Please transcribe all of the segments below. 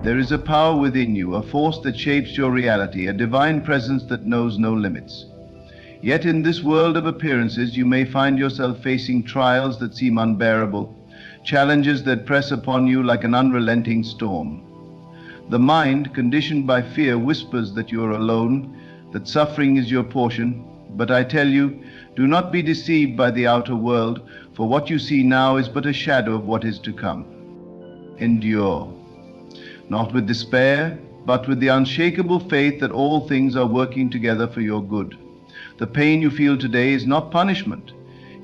There is a power within you, a force that shapes your reality, a divine presence that knows no limits. Yet in this world of appearances, you may find yourself facing trials that seem unbearable, challenges that press upon you like an unrelenting storm. The mind, conditioned by fear, whispers that you are alone, that suffering is your portion. But I tell you, do not be deceived by the outer world, for what you see now is but a shadow of what is to come. Endure, not with despair, but with the unshakable faith that all things are working together for your good. The pain you feel today is not punishment,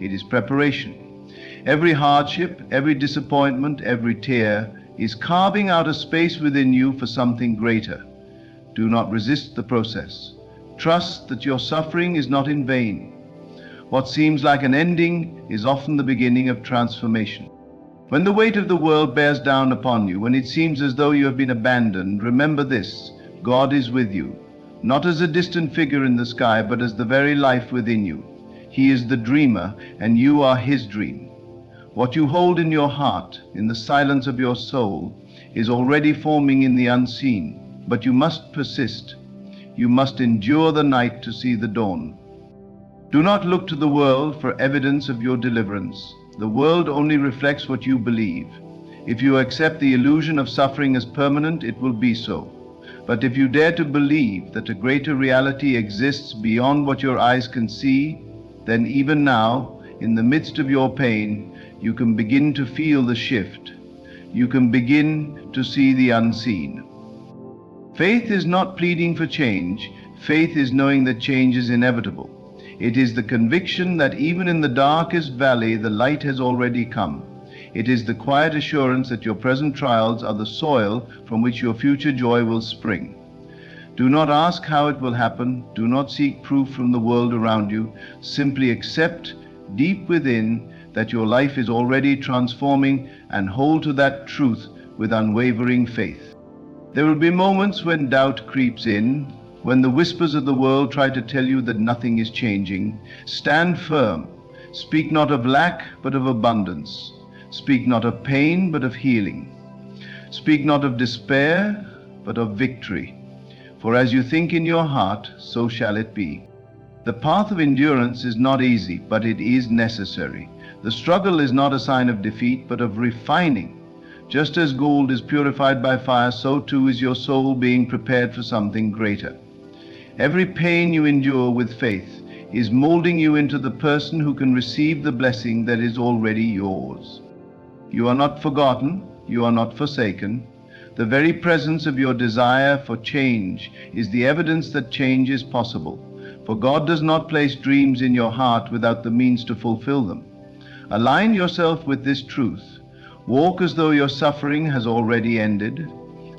it is preparation. Every hardship, every disappointment, every tear is carving out a space within you for something greater. Do not resist the process. Trust that your suffering is not in vain. What seems like an ending is often the beginning of transformation. When the weight of the world bears down upon you, when it seems as though you have been abandoned, remember this: God is with you, not as a distant figure in the sky, but as the very life within you. He is the dreamer, and you are his dream. What you hold in your heart, in the silence of your soul, is already forming in the unseen, but you must persist. You must endure the night to see the dawn. Do not look to the world for evidence of your deliverance. The world only reflects what you believe. If you accept the illusion of suffering as permanent, it will be so. But if you dare to believe that a greater reality exists beyond what your eyes can see, then even now, in the midst of your pain, you can begin to feel the shift. You can begin to see the unseen. Faith is not pleading for change. Faith is knowing that change is inevitable. It is the conviction that even in the darkest valley, the light has already come. It is the quiet assurance that your present trials are the soil from which your future joy will spring. Do not ask how it will happen. Do not seek proof from the world around you. Simply accept deep within that your life is already transforming, and hold to that truth with unwavering faith. There will be moments when doubt creeps in, when the whispers of the world try to tell you that nothing is changing. Stand firm. Speak not of lack, but of abundance. Speak not of pain, but of healing. Speak not of despair, but of victory. For as you think in your heart, so shall it be. The path of endurance is not easy, but it is necessary. The struggle is not a sign of defeat, but of refining. Just as gold is purified by fire, so too is your soul being prepared for something greater. Every pain you endure with faith is molding you into the person who can receive the blessing that is already yours. You are not forgotten, you are not forsaken. The very presence of your desire for change is the evidence that change is possible. For God does not place dreams in your heart without the means to fulfill them. Align yourself with this truth. Walk as though your suffering has already ended.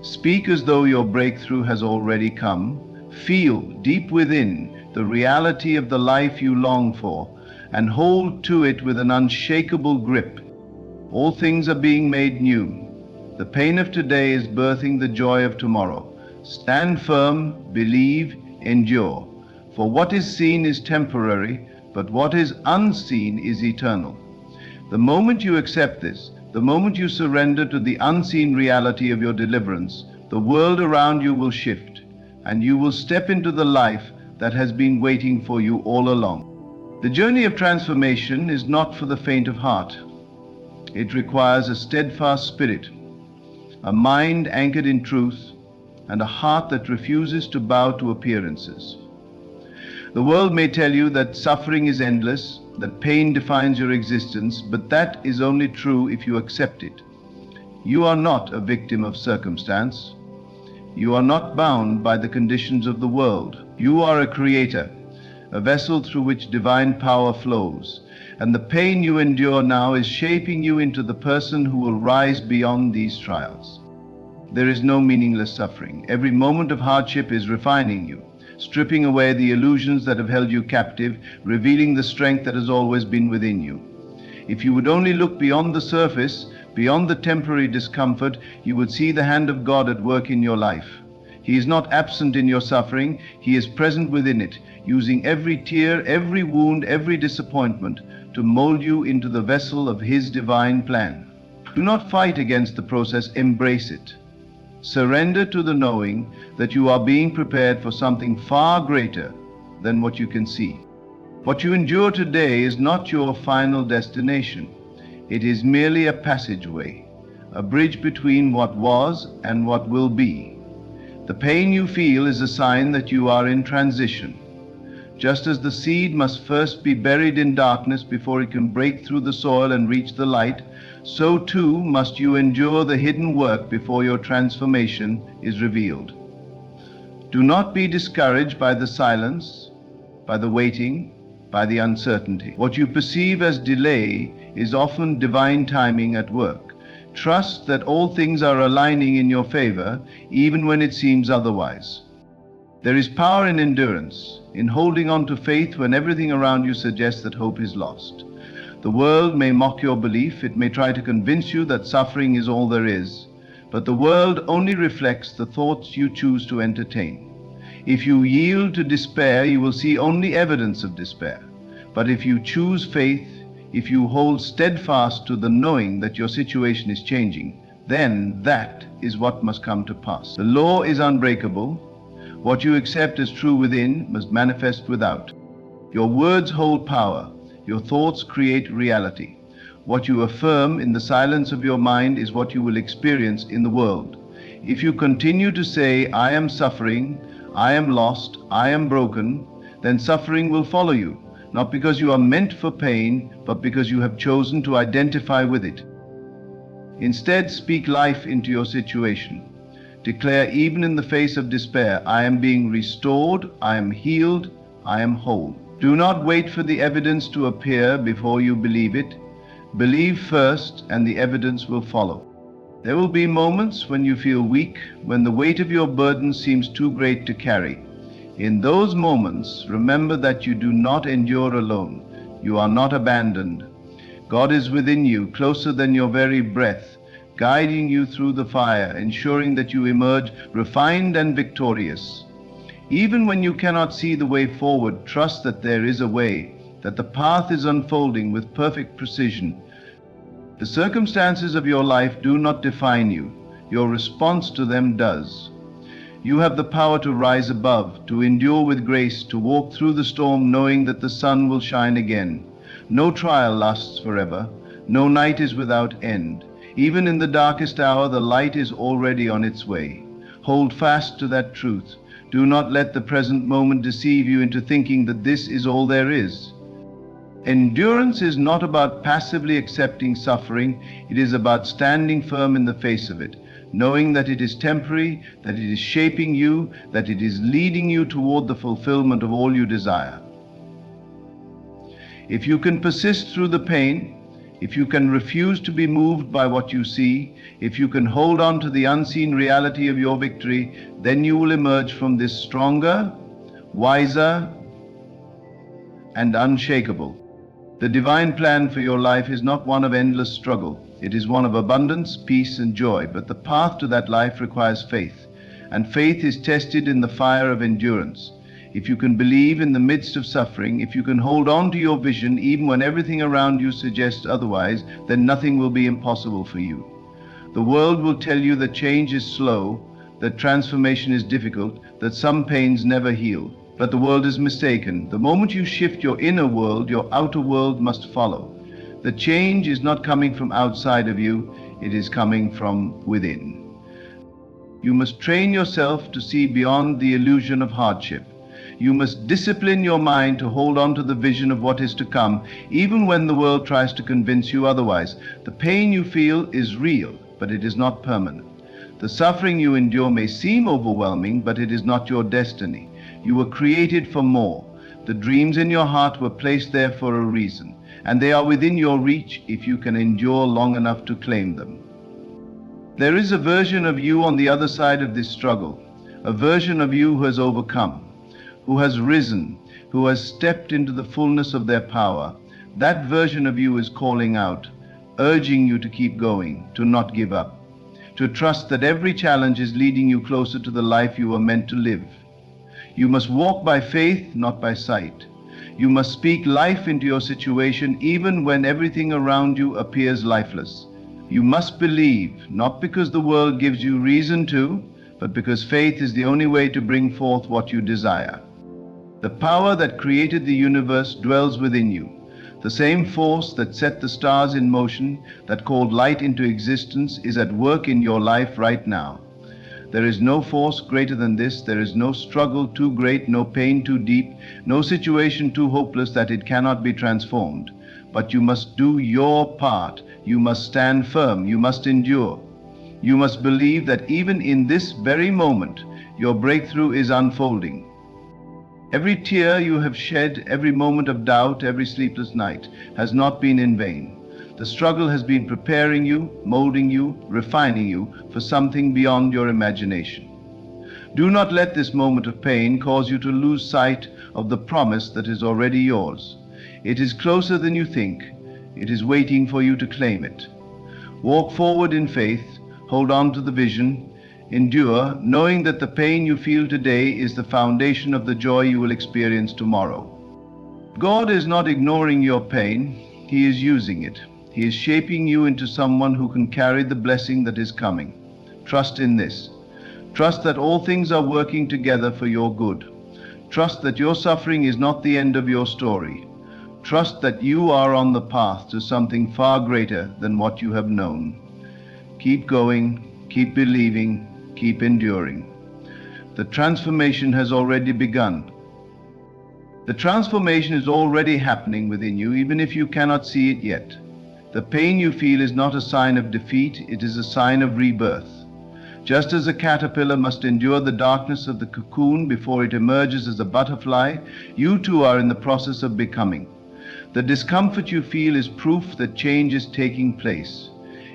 Speak as though your breakthrough has already come. Feel deep within the reality of the life you long for, and hold to it with an unshakable grip. All things are being made new. The pain of today is birthing the joy of tomorrow. Stand firm, believe, endure. For what is seen is temporary, but what is unseen is eternal. The moment you accept this, the moment you surrender to the unseen reality of your deliverance, the world around you will shift, and you will step into the life that has been waiting for you all along. The journey of transformation is not for the faint of heart. It requires a steadfast spirit, a mind anchored in truth, and a heart that refuses to bow to appearances. The world may tell you that suffering is endless, that pain defines your existence, but that is only true if you accept it. You are not a victim of circumstance. You are not bound by the conditions of the world. You are a creator, a vessel through which divine power flows, and the pain you endure now is shaping you into the person who will rise beyond these trials. There is no meaningless suffering. Every moment of hardship is refining you, stripping away the illusions that have held you captive, revealing the strength that has always been within you. If you would only look beyond the surface, beyond the temporary discomfort, you would see the hand of God at work in your life. He is not absent in your suffering, He is present within it, using every tear, every wound, every disappointment to mold you into the vessel of His divine plan. Do not fight against the process, embrace it. Surrender to the knowing that you are being prepared for something far greater than what you can see. What you endure today is not your final destination. It is merely a passageway, a bridge between what was and what will be. The pain you feel is a sign that you are in transition. Just as the seed must first be buried in darkness before it can break through the soil and reach the light, so too must you endure the hidden work before your transformation is revealed. Do not be discouraged by the silence, by the waiting, by the uncertainty. What you perceive as delay is often divine timing at work. Trust that all things are aligning in your favor, even when it seems otherwise. There is power in endurance, in holding on to faith when everything around you suggests that hope is lost. The world may mock your belief, it may try to convince you that suffering is all there is, but the world only reflects the thoughts you choose to entertain. If you yield to despair, you will see only evidence of despair. But if you choose faith, if you hold steadfast to the knowing that your situation is changing, then that is what must come to pass. The law is unbreakable. What you accept as true within must manifest without. Your words hold power. Your thoughts create reality. What you affirm in the silence of your mind is what you will experience in the world. If you continue to say, "I am suffering, I am lost, I am broken," then suffering will follow you, not because you are meant for pain, but because you have chosen to identify with it. Instead, speak life into your situation. Declare, even in the face of despair, "I am being restored, I am healed, I am whole." Do not wait for the evidence to appear before you believe it. Believe first, and the evidence will follow. There will be moments when you feel weak, when the weight of your burden seems too great to carry. In those moments, remember that you do not endure alone. You are not abandoned. God is within you, closer than your very breath, guiding you through the fire, ensuring that you emerge refined and victorious. Even when you cannot see the way forward, trust that there is a way, that the path is unfolding with perfect precision. The circumstances of your life do not define you. Your response to them does. You have the power to rise above, to endure with grace, to walk through the storm knowing that the sun will shine again. No trial lasts forever. No night is without end. Even in the darkest hour, the light is already on its way. Hold fast to that truth. Do not let the present moment deceive you into thinking that this is all there is. Endurance is not about passively accepting suffering. It is about standing firm in the face of it, knowing that it is temporary, that it is shaping you, that it is leading you toward the fulfillment of all you desire. If you can persist through the pain, if you can refuse to be moved by what you see, if you can hold on to the unseen reality of your victory, then you will emerge from this stronger, wiser, and unshakable. The divine plan for your life is not one of endless struggle. It is one of abundance, peace, and joy. But the path to that life requires faith, and faith is tested in the fire of endurance. If you can believe in the midst of suffering, if you can hold on to your vision even when everything around you suggests otherwise, then nothing will be impossible for you. The world will tell you that change is slow, that transformation is difficult, that some pains never heal. But the world is mistaken. The moment you shift your inner world, your outer world must follow. The change is not coming from outside of you, it is coming from within. You must train yourself to see beyond the illusion of hardship. You must discipline your mind to hold on to the vision of what is to come, even when the world tries to convince you otherwise. The pain you feel is real, but it is not permanent. The suffering you endure may seem overwhelming, but it is not your destiny. You were created for more. The dreams in your heart were placed there for a reason, and they are within your reach if you can endure long enough to claim them. There is a version of you on the other side of this struggle, a version of you who has overcome, who has risen, who has stepped into the fullness of their power. That version of you is calling out, urging you to keep going, to not give up, to trust that every challenge is leading you closer to the life you were meant to live. You must walk by faith, not by sight. You must speak life into your situation even when everything around you appears lifeless. You must believe, not because the world gives you reason to, but because faith is the only way to bring forth what you desire. The power that created the universe dwells within you. The same force that set the stars in motion, that called light into existence, is at work in your life right now. There is no force greater than this. There is no struggle too great, no pain too deep, no situation too hopeless that it cannot be transformed. But you must do your part. You must stand firm. You must endure. You must believe that even in this very moment, your breakthrough is unfolding. Every tear you have shed, every moment of doubt, every sleepless night has not been in vain. The struggle has been preparing you, molding you, refining you for something beyond your imagination. Do not let this moment of pain cause you to lose sight of the promise that is already yours. It is closer than you think. It is waiting for you to claim it. Walk forward in faith, hold on to the vision, endure, knowing that the pain you feel today is the foundation of the joy you will experience tomorrow. God is not ignoring your pain. He is using it. He is shaping you into someone who can carry the blessing that is coming. Trust in this. Trust that all things are working together for your good. Trust that your suffering is not the end of your story. Trust that you are on the path to something far greater than what you have known. Keep going, keep believing, keep enduring. The transformation has already begun. The transformation is already happening within you, even if you cannot see it yet. The pain you feel is not a sign of defeat, it is a sign of rebirth. Just as a caterpillar must endure the darkness of the cocoon before it emerges as a butterfly, you too are in the process of becoming. The discomfort you feel is proof that change is taking place.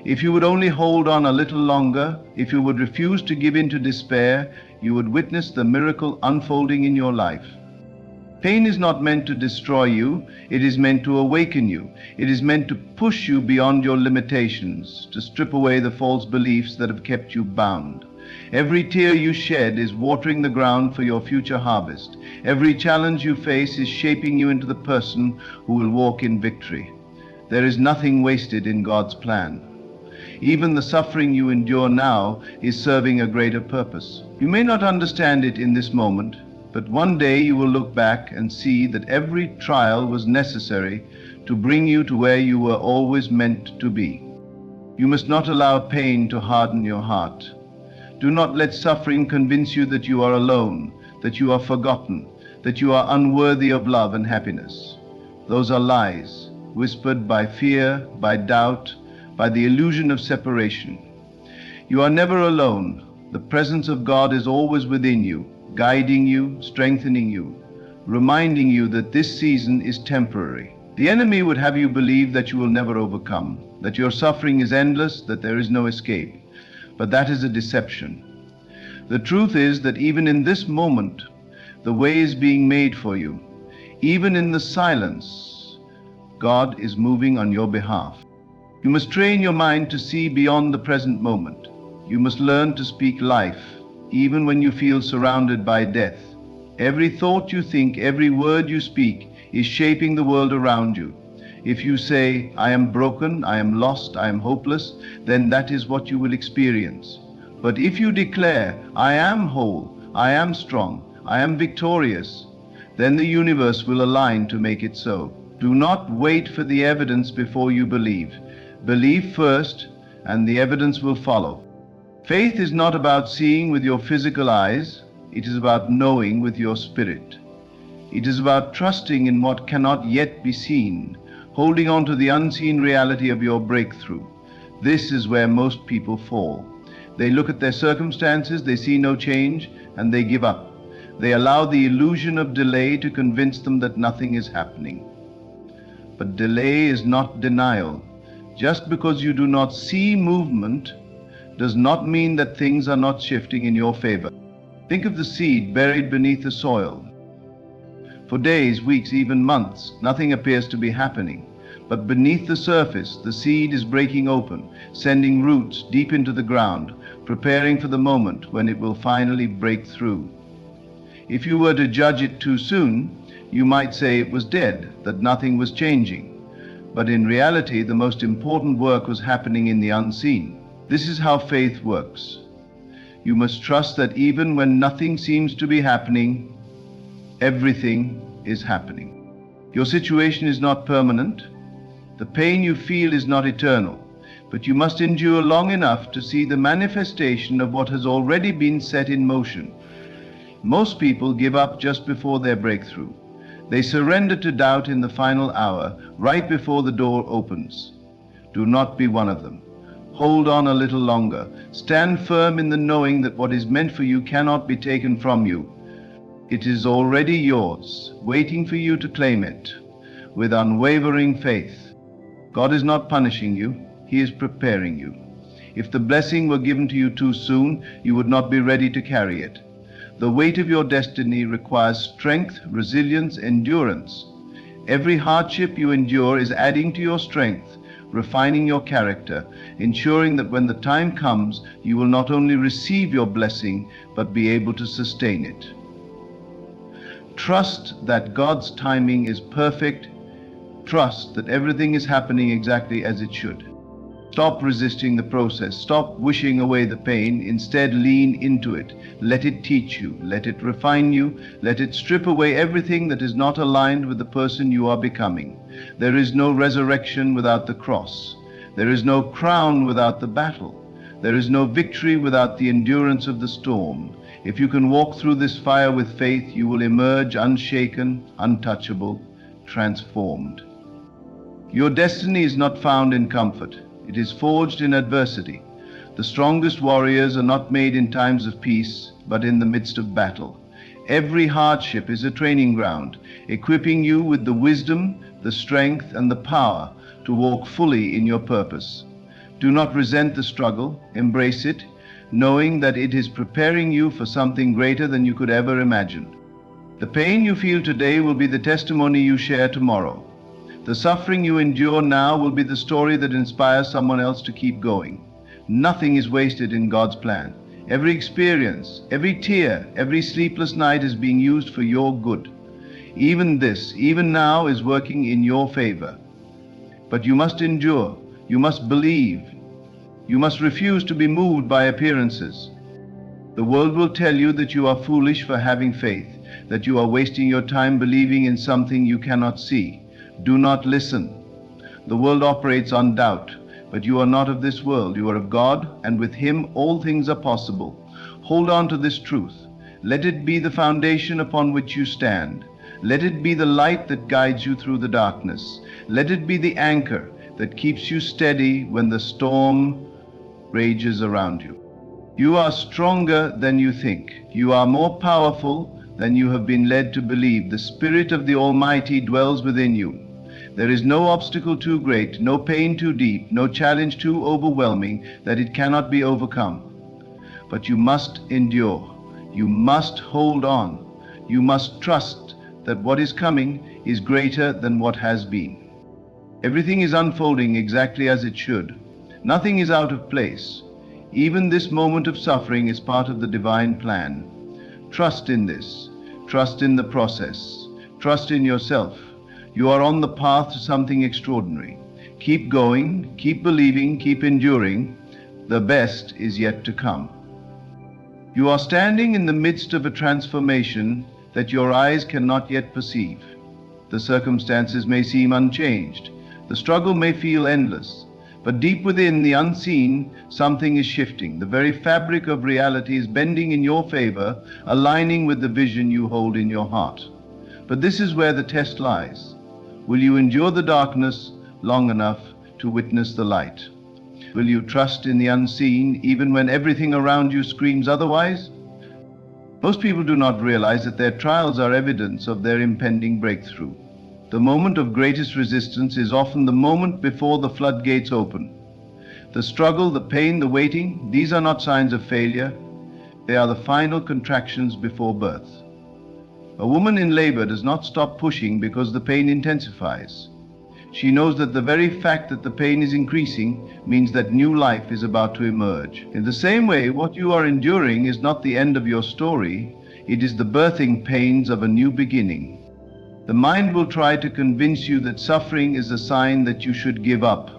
If you would only hold on a little longer, if you would refuse to give in to despair, you would witness the miracle unfolding in your life. Pain is not meant to destroy you, it is meant to awaken you. It is meant to push you beyond your limitations, to strip away the false beliefs that have kept you bound. Every tear you shed is watering the ground for your future harvest. Every challenge you face is shaping you into the person who will walk in victory. There is nothing wasted in God's plan. Even the suffering you endure now is serving a greater purpose. You may not understand it in this moment, but one day you will look back and see that every trial was necessary to bring you to where you were always meant to be. You must not allow pain to harden your heart. Do not let suffering convince you that you are alone, that you are forgotten, that you are unworthy of love and happiness. Those are lies, whispered by fear, by doubt, by the illusion of separation. You are never alone. The presence of God is always within you, guiding you, strengthening you, reminding you that this season is temporary. The enemy would have you believe that you will never overcome, that your suffering is endless, that there is no escape. But that is a deception. The truth is that even in this moment, the way is being made for you. Even in the silence, God is moving on your behalf. You must train your mind to see beyond the present moment. You must learn to speak life, even when you feel surrounded by death. Every thought you think, every word you speak is shaping the world around you. If you say, I am broken, I am lost, I am hopeless, then that is what you will experience. But if you declare, I am whole, I am strong, I am victorious, then the universe will align to make it so. Do not wait for the evidence before you believe. Believe first, and the evidence will follow. Faith is not about seeing with your physical eyes, it is about knowing with your spirit. It is about trusting in what cannot yet be seen, holding on to the unseen reality of your breakthrough. This is where most people fall. They look at their circumstances, they see no change, and they give up. They allow the illusion of delay to convince them that nothing is happening. But delay is not denial. Just because you do not see movement does not mean that things are not shifting in your favor. Think of the seed buried beneath the soil. For days, weeks, even months, nothing appears to be happening. But beneath the surface, the seed is breaking open, sending roots deep into the ground, preparing for the moment when it will finally break through. If you were to judge it too soon, you might say it was dead, that nothing was changing. But in reality, the most important work was happening in the unseen. This is how faith works. You must trust that even when nothing seems to be happening, everything is happening. Your situation is not permanent. The pain you feel is not eternal, but you must endure long enough to see the manifestation of what has already been set in motion. Most people give up just before their breakthrough. They surrender to doubt in the final hour, right before the door opens. Do not be one of them. Hold on a little longer. Stand firm in the knowing that what is meant for you cannot be taken from you. It is already yours, waiting for you to claim it with unwavering faith. God is not punishing you, He is preparing you. If the blessing were given to you too soon, you would not be ready to carry it. The weight of your destiny requires strength, resilience, endurance. Every hardship you endure is adding to your strength, refining your character, ensuring that when the time comes, you will not only receive your blessing, but be able to sustain it. Trust that God's timing is perfect. Trust that everything is happening exactly as it should. Stop resisting the process. Stop wishing away the pain. Instead, lean into it. Let it teach you. Let it refine you. Let it strip away everything that is not aligned with the person you are becoming. There is no resurrection without the cross. There is no crown without the battle. There is no victory without the endurance of the storm. If you can walk through this fire with faith, you will emerge unshaken, untouchable, transformed. Your destiny is not found in comfort. It is forged in adversity. The strongest warriors are not made in times of peace, but in the midst of battle. Every hardship is a training ground, equipping you with the wisdom, the strength, and the power to walk fully in your purpose. Do not resent the struggle. Embrace it, knowing that it is preparing you for something greater than you could ever imagine. The pain you feel today will be the testimony you share tomorrow. The suffering you endure now will be the story that inspires someone else to keep going. Nothing is wasted in God's plan. Every experience, every tear, every sleepless night is being used for your good. Even this, even now, is working in your favor. But you must endure. You must believe. You must refuse to be moved by appearances. The world will tell you that you are foolish for having faith, that you are wasting your time believing in something you cannot see. Do not listen. The world operates on doubt, but you are not of this world. You are of God, and with Him all things are possible. Hold on to this truth. Let it be the foundation upon which you stand. Let it be the light that guides you through the darkness. Let it be the anchor that keeps you steady when the storm rages around you. You are stronger than you think. You are more powerful than you have been led to believe. The Spirit of the Almighty dwells within you. There is no obstacle too great, no pain too deep, no challenge too overwhelming that it cannot be overcome. But you must endure. You must hold on. You must trust that what is coming is greater than what has been. Everything is unfolding exactly as it should. Nothing is out of place. Even this moment of suffering is part of the divine plan. Trust in this. Trust in the process. Trust in yourself. You are on the path to something extraordinary. Keep going, keep believing, keep enduring. The best is yet to come. You are standing in the midst of a transformation that your eyes cannot yet perceive. The circumstances may seem unchanged. The struggle may feel endless. But deep within the unseen, something is shifting. The very fabric of reality is bending in your favor, aligning with the vision you hold in your heart. But this is where the test lies. Will you endure the darkness long enough to witness the light? Will you trust in the unseen even when everything around you screams otherwise? Most people do not realize that their trials are evidence of their impending breakthrough. The moment of greatest resistance is often the moment before the floodgates open. The struggle, the pain, the waiting, these are not signs of failure. They are the final contractions before birth. A woman in labor does not stop pushing because the pain intensifies. She knows that the very fact that the pain is increasing means that new life is about to emerge. In the same way, what you are enduring is not the end of your story. It is the birthing pains of a new beginning. The mind will try to convince you that suffering is a sign that you should give up.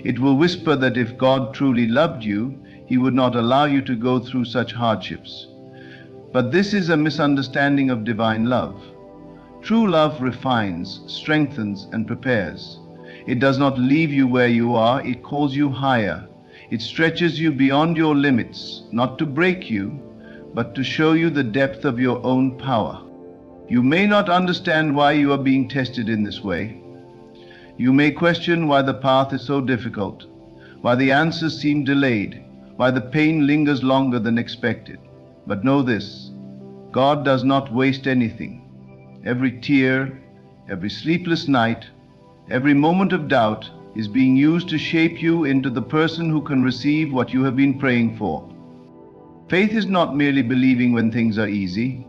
It will whisper that if God truly loved you, He would not allow you to go through such hardships. But this is a misunderstanding of divine love. True love refines, strengthens, and prepares. It does not leave you where you are, it calls you higher. It stretches you beyond your limits, not to break you, but to show you the depth of your own power. You may not understand why you are being tested in this way. You may question why the path is so difficult, why the answers seem delayed, why the pain lingers longer than expected. But know this, God does not waste anything. Every tear, every sleepless night, every moment of doubt is being used to shape you into the person who can receive what you have been praying for. Faith is not merely believing when things are easy.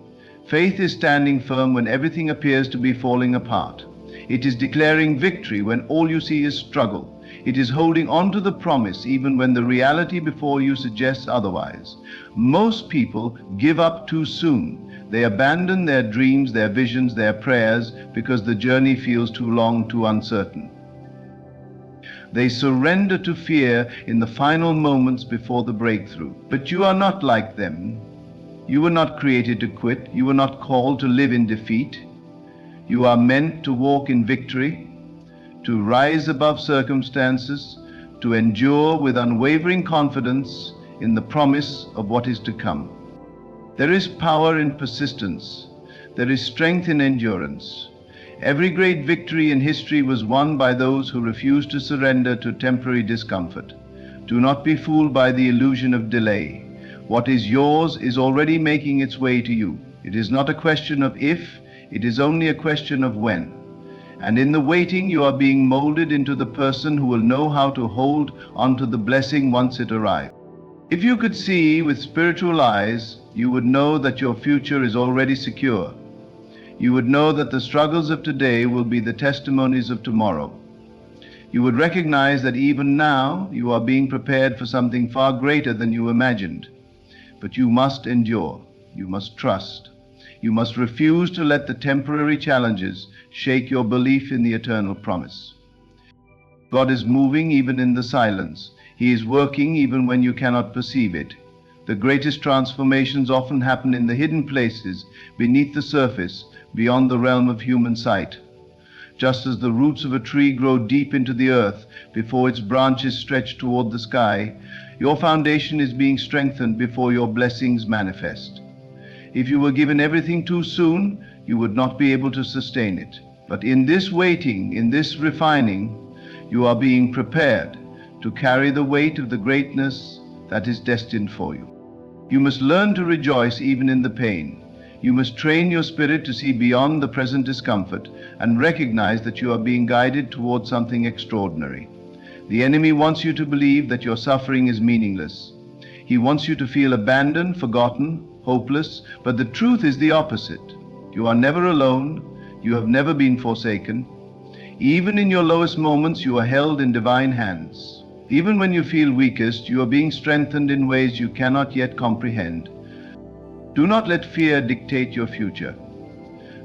Faith is standing firm when everything appears to be falling apart. It is declaring victory when all you see is struggle. It is holding on to the promise even when the reality before you suggests otherwise. Most people give up too soon. They abandon their dreams, their visions, their prayers because the journey feels too long, too uncertain. They surrender to fear in the final moments before the breakthrough. But you are not like them. You were not created to quit. You were not called to live in defeat. You are meant to walk in victory, to rise above circumstances, to endure with unwavering confidence in the promise of what is to come. There is power in persistence. There is strength in endurance. Every great victory in history was won by those who refused to surrender to temporary discomfort. Do not be fooled by the illusion of delay. What is yours is already making its way to you. It is not a question of if, it is only a question of when. And in the waiting, you are being molded into the person who will know how to hold onto the blessing once it arrives. If you could see with spiritual eyes, you would know that your future is already secure. You would know that the struggles of today will be the testimonies of tomorrow. You would recognize that even now you are being prepared for something far greater than you imagined. But you must endure. You must trust. You must refuse to let the temporary challenges shake your belief in the eternal promise. God is moving even in the silence. He is working even when you cannot perceive it. The greatest transformations often happen in the hidden places, beneath the surface, beyond the realm of human sight. Just as the roots of a tree grow deep into the earth before its branches stretch toward the sky, your foundation is being strengthened before your blessings manifest. If you were given everything too soon, you would not be able to sustain it. But in this waiting, in this refining, you are being prepared to carry the weight of the greatness that is destined for you. You must learn to rejoice even in the pain. You must train your spirit to see beyond the present discomfort and recognize that you are being guided towards something extraordinary. The enemy wants you to believe that your suffering is meaningless. He wants you to feel abandoned, forgotten, hopeless, but the truth is the opposite. You are never alone. You have never been forsaken. Even in your lowest moments, you are held in divine hands. Even when you feel weakest, you are being strengthened in ways you cannot yet comprehend. Do not let fear dictate your future.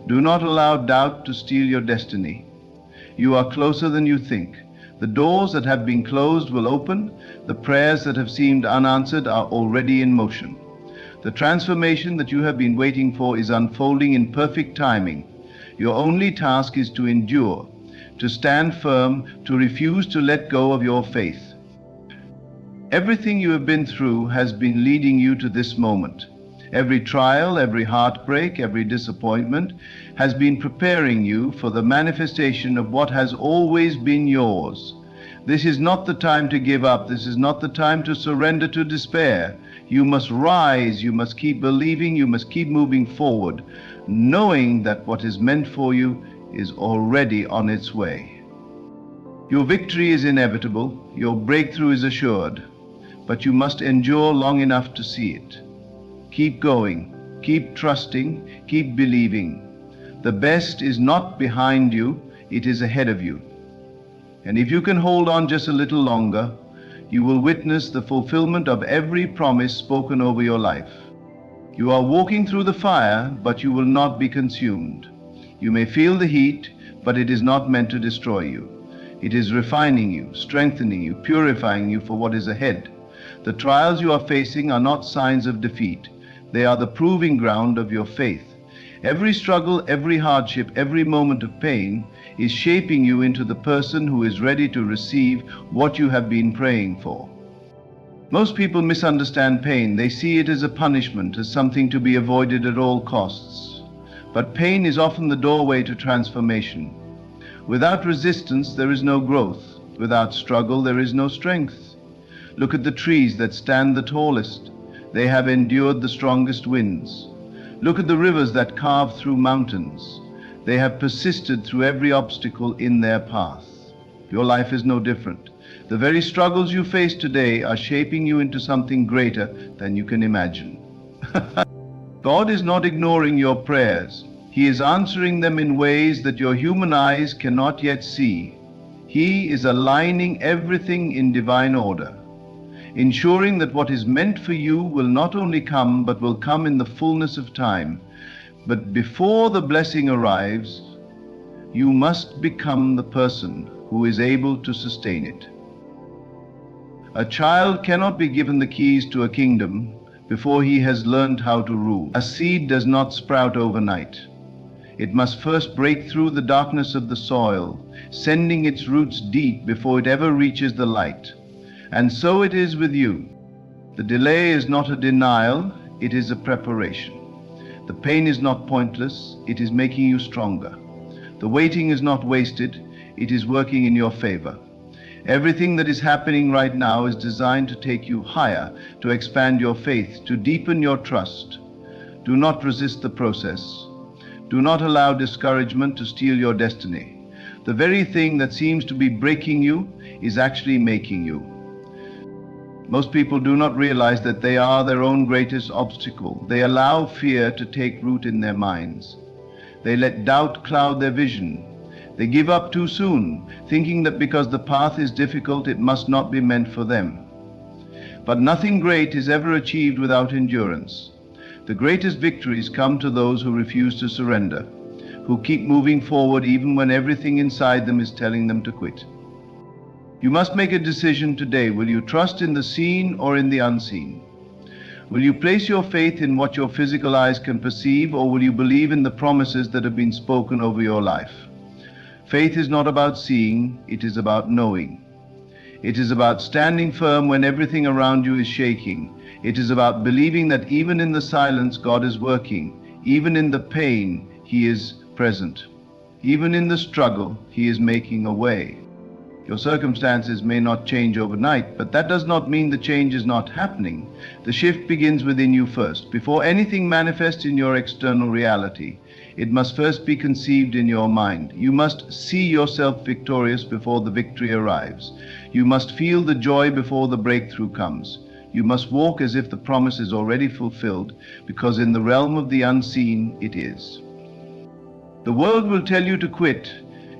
Do not allow doubt to steal your destiny. You are closer than you think. The doors that have been closed will open. The prayers that have seemed unanswered are already in motion. The transformation that you have been waiting for is unfolding in perfect timing. Your only task is to endure, to stand firm, to refuse to let go of your faith. Everything you have been through has been leading you to this moment. Every trial, every heartbreak, every disappointment has been preparing you for the manifestation of what has always been yours. This is not the time to give up. This is not the time to surrender to despair. You must rise. You must keep believing. You must keep moving forward, knowing that what is meant for you is already on its way. Your victory is inevitable. Your breakthrough is assured. But you must endure long enough to see it. Keep going, keep trusting, keep believing. The best is not behind you, it is ahead of you. And if you can hold on just a little longer, you will witness the fulfillment of every promise spoken over your life. You are walking through the fire, but you will not be consumed. You may feel the heat, but it is not meant to destroy you. It is refining you, strengthening you, purifying you for what is ahead. The trials you are facing are not signs of defeat. They are the proving ground of your faith. Every struggle, every hardship, every moment of pain is shaping you into the person who is ready to receive what you have been praying for. Most people misunderstand pain. They see it as a punishment, as something to be avoided at all costs. But pain is often the doorway to transformation. Without resistance, there is no growth. Without struggle, there is no strength. Look at the trees that stand the tallest. They have endured the strongest winds. Look at the rivers that carve through mountains. They have persisted through every obstacle in their path. Your life is no different. The very struggles you face today are shaping you into something greater than you can imagine. God is not ignoring your prayers. He is answering them in ways that your human eyes cannot yet see. He is aligning everything in divine order, ensuring that what is meant for you will not only come, but will come in the fullness of time. But before the blessing arrives, you must become the person who is able to sustain it. A child cannot be given the keys to a kingdom before he has learned how to rule. A seed does not sprout overnight. It must first break through the darkness of the soil, sending its roots deep before it ever reaches the light. And so it is with you. The delay is not a denial, it is a preparation. The pain is not pointless, it is making you stronger. The waiting is not wasted, it is working in your favor. Everything that is happening right now is designed to take you higher, to expand your faith, to deepen your trust. Do not resist the process. Do not allow discouragement to steal your destiny. The very thing that seems to be breaking you is actually making you. Most people do not realize that they are their own greatest obstacle. They allow fear to take root in their minds. They let doubt cloud their vision. They give up too soon, thinking that because the path is difficult, it must not be meant for them. But nothing great is ever achieved without endurance. The greatest victories come to those who refuse to surrender, who keep moving forward even when everything inside them is telling them to quit. You must make a decision today. Will you trust in the seen or in the unseen? Will you place your faith in what your physical eyes can perceive, or will you believe in the promises that have been spoken over your life? Faith is not about seeing, it is about knowing. It is about standing firm when everything around you is shaking. It is about believing that even in the silence, God is working. Even in the pain, He is present. Even in the struggle, He is making a way. Your circumstances may not change overnight, but that does not mean the change is not happening. The shift begins within you first. Before anything manifests in your external reality, it must first be conceived in your mind. You must see yourself victorious before the victory arrives. You must feel the joy before the breakthrough comes. You must walk as if the promise is already fulfilled, because in the realm of the unseen it is. The world will tell you to quit.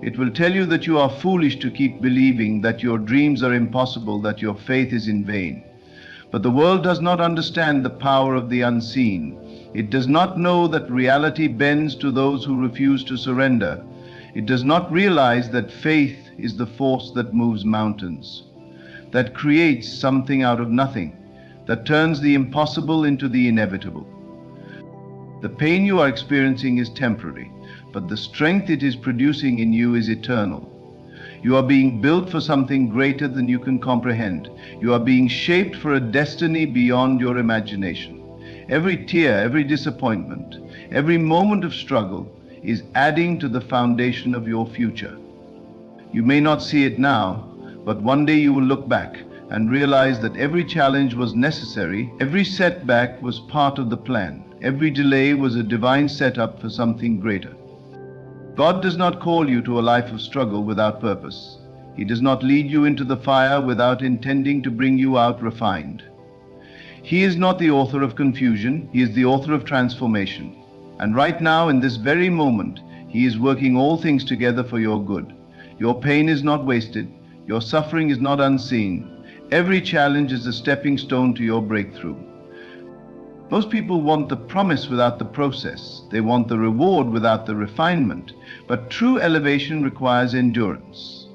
It will tell you that you are foolish to keep believing, that your dreams are impossible, that your faith is in vain. But the world does not understand the power of the unseen. It does not know that reality bends to those who refuse to surrender. It does not realize that faith is the force that moves mountains, that creates something out of nothing, that turns the impossible into the inevitable. The pain you are experiencing is temporary, but the strength it is producing in you is eternal. You are being built for something greater than you can comprehend. You are being shaped for a destiny beyond your imagination. Every tear, every disappointment, every moment of struggle is adding to the foundation of your future. You may not see it now, but one day you will look back and realize that every challenge was necessary, every setback was part of the plan, every delay was a divine setup for something greater. God does not call you to a life of struggle without purpose. He does not lead you into the fire without intending to bring you out refined. He is not the author of confusion, He is the author of transformation. And right now, in this very moment, He is working all things together for your good. Your pain is not wasted, your suffering is not unseen. Every challenge is a stepping stone to your breakthrough. Most people want the promise without the process. They want the reward without the refinement. But true elevation requires endurance.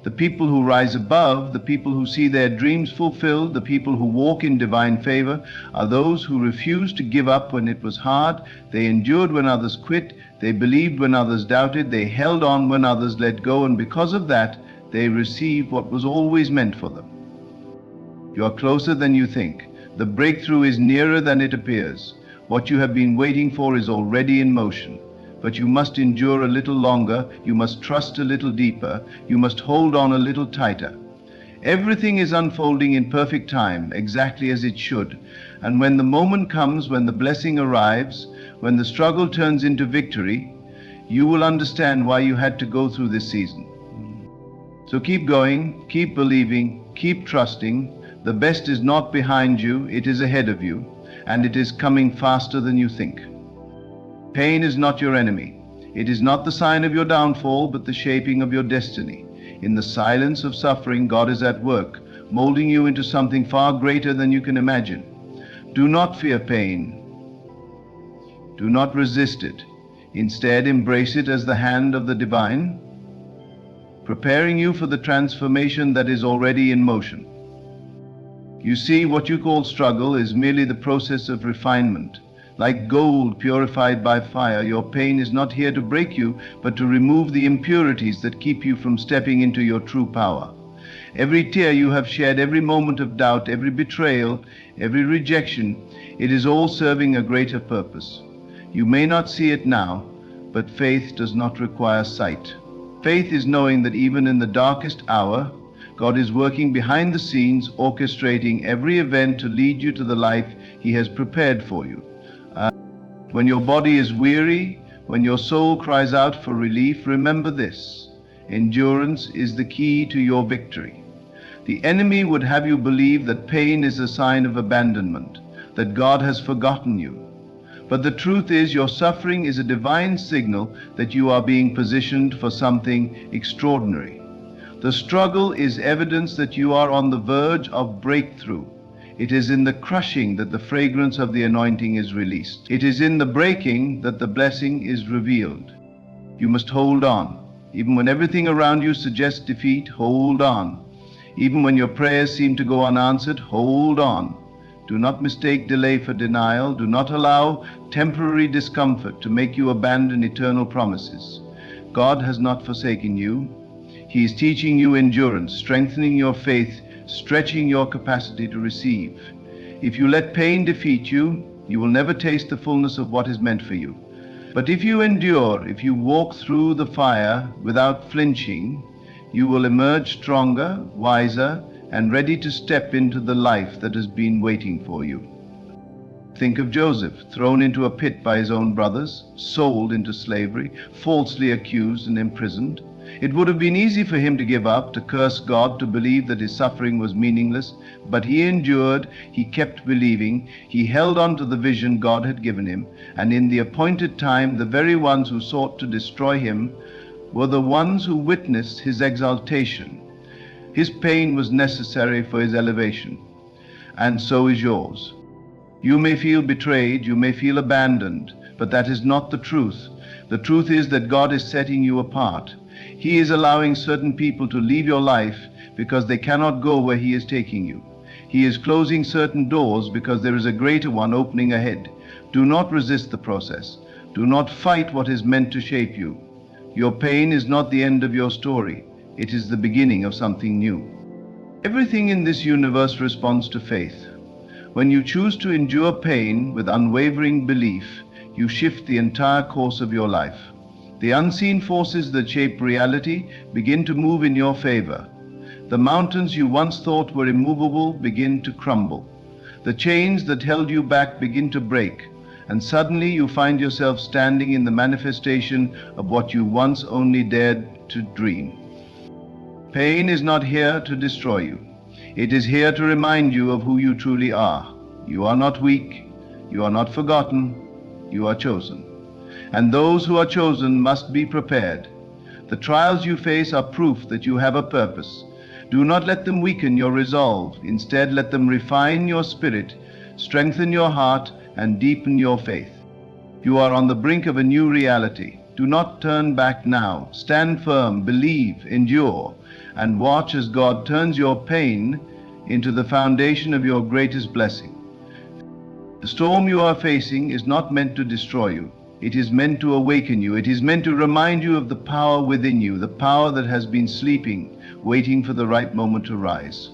The people who rise above, the people who see their dreams fulfilled, the people who walk in divine favor, are those who refused to give up when it was hard. They endured when others quit. They believed when others doubted. They held on when others let go. And because of that, they received what was always meant for them. You are closer than you think. The breakthrough is nearer than it appears. What you have been waiting for is already in motion. But you must endure a little longer. You must trust a little deeper. You must hold on a little tighter. Everything is unfolding in perfect time, exactly as it should. And when the moment comes, when the blessing arrives, when the struggle turns into victory, you will understand why you had to go through this season. So keep going, keep believing, keep trusting. The best is not behind you, it is ahead of you, and it is coming faster than you think. Pain is not your enemy. It is not the sign of your downfall, but the shaping of your destiny. In the silence of suffering, God is at work, molding you into something far greater than you can imagine. Do not fear pain. Do not resist it. Instead, embrace it as the hand of the divine, preparing you for the transformation that is already in motion. You see, what you call struggle is merely the process of refinement. Like gold purified by fire, your pain is not here to break you, but to remove the impurities that keep you from stepping into your true power. Every tear you have shed, every moment of doubt, every betrayal, every rejection, it is all serving a greater purpose. You may not see it now, but faith does not require sight. Faith is knowing that even in the darkest hour, God is working behind the scenes, orchestrating every event to lead you to the life He has prepared for you. When your body is weary, when your soul cries out for relief, remember this: endurance is the key to your victory. The enemy would have you believe that pain is a sign of abandonment, that God has forgotten you. But the truth is, your suffering is a divine signal that you are being positioned for something extraordinary. The struggle is evidence that you are on the verge of breakthrough. It is in the crushing that the fragrance of the anointing is released. It is in the breaking that the blessing is revealed. You must hold on. Even when everything around you suggests defeat, hold on. Even when your prayers seem to go unanswered, hold on. Do not mistake delay for denial. Do not allow temporary discomfort to make you abandon eternal promises. God has not forsaken you. He is teaching you endurance, strengthening your faith, stretching your capacity to receive. If you let pain defeat you, you will never taste the fullness of what is meant for you. But if you endure, if you walk through the fire without flinching, you will emerge stronger, wiser, and ready to step into the life that has been waiting for you. Think of Joseph, thrown into a pit by his own brothers, sold into slavery, falsely accused and imprisoned. It would have been easy for him to give up, to curse God, to believe that his suffering was meaningless, but he endured, he kept believing, he held on to the vision God had given him, and in the appointed time, the very ones who sought to destroy him were the ones who witnessed his exaltation. His pain was necessary for his elevation, and so is yours. You may feel betrayed, you may feel abandoned, but that is not the truth. The truth is that God is setting you apart. He is allowing certain people to leave your life because they cannot go where He is taking you. He is closing certain doors because there is a greater one opening ahead. Do not resist the process. Do not fight what is meant to shape you. Your pain is not the end of your story. It is the beginning of something new. Everything in this universe responds to faith. When you choose to endure pain with unwavering belief, you shift the entire course of your life. The unseen forces that shape reality begin to move in your favor. The mountains you once thought were immovable begin to crumble. The chains that held you back begin to break, and suddenly you find yourself standing in the manifestation of what you once only dared to dream. Pain is not here to destroy you. It is here to remind you of who you truly are. You are not weak. You are not forgotten. You are chosen. And those who are chosen must be prepared. The trials you face are proof that you have a purpose. Do not let them weaken your resolve. Instead, let them refine your spirit, strengthen your heart, and deepen your faith. You are on the brink of a new reality. Do not turn back now. Stand firm, believe, endure, and watch as God turns your pain into the foundation of your greatest blessing. The storm you are facing is not meant to destroy you. It is meant to awaken you. It is meant to remind you of the power within you, the power that has been sleeping, waiting for the right moment to rise.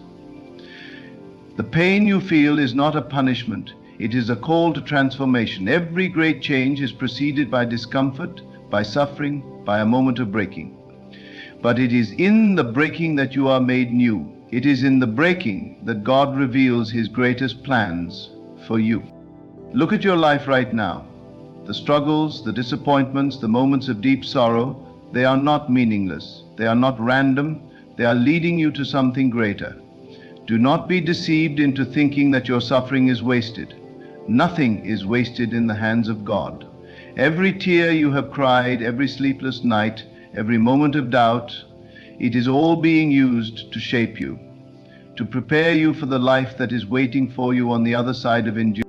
The pain you feel is not a punishment. It is a call to transformation. Every great change is preceded by discomfort, by suffering, by a moment of breaking. But it is in the breaking that you are made new. It is in the breaking that God reveals His greatest plans for you. Look at your life right now. The struggles, the disappointments, the moments of deep sorrow, they are not meaningless. They are not random. They are leading you to something greater. Do not be deceived into thinking that your suffering is wasted. Nothing is wasted in the hands of God. Every tear you have cried, every sleepless night, every moment of doubt, it is all being used to shape you, to prepare you for the life that is waiting for you on the other side of endurance.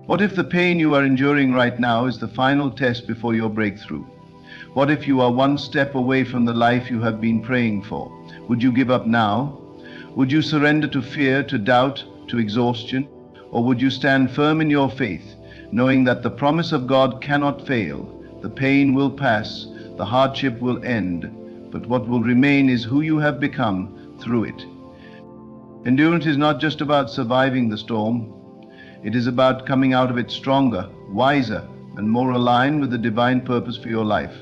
What if the pain you are enduring right now is the final test before your breakthrough? What if you are one step away from the life you have been praying for? Would you give up now? Would you surrender to fear, to doubt, to exhaustion? Or would you stand firm in your faith, knowing that the promise of God cannot fail? The pain will pass, the hardship will end, but what will remain is who you have become through it. Endurance is not just about surviving the storm. It is about coming out of it stronger, wiser, and more aligned with the divine purpose for your life.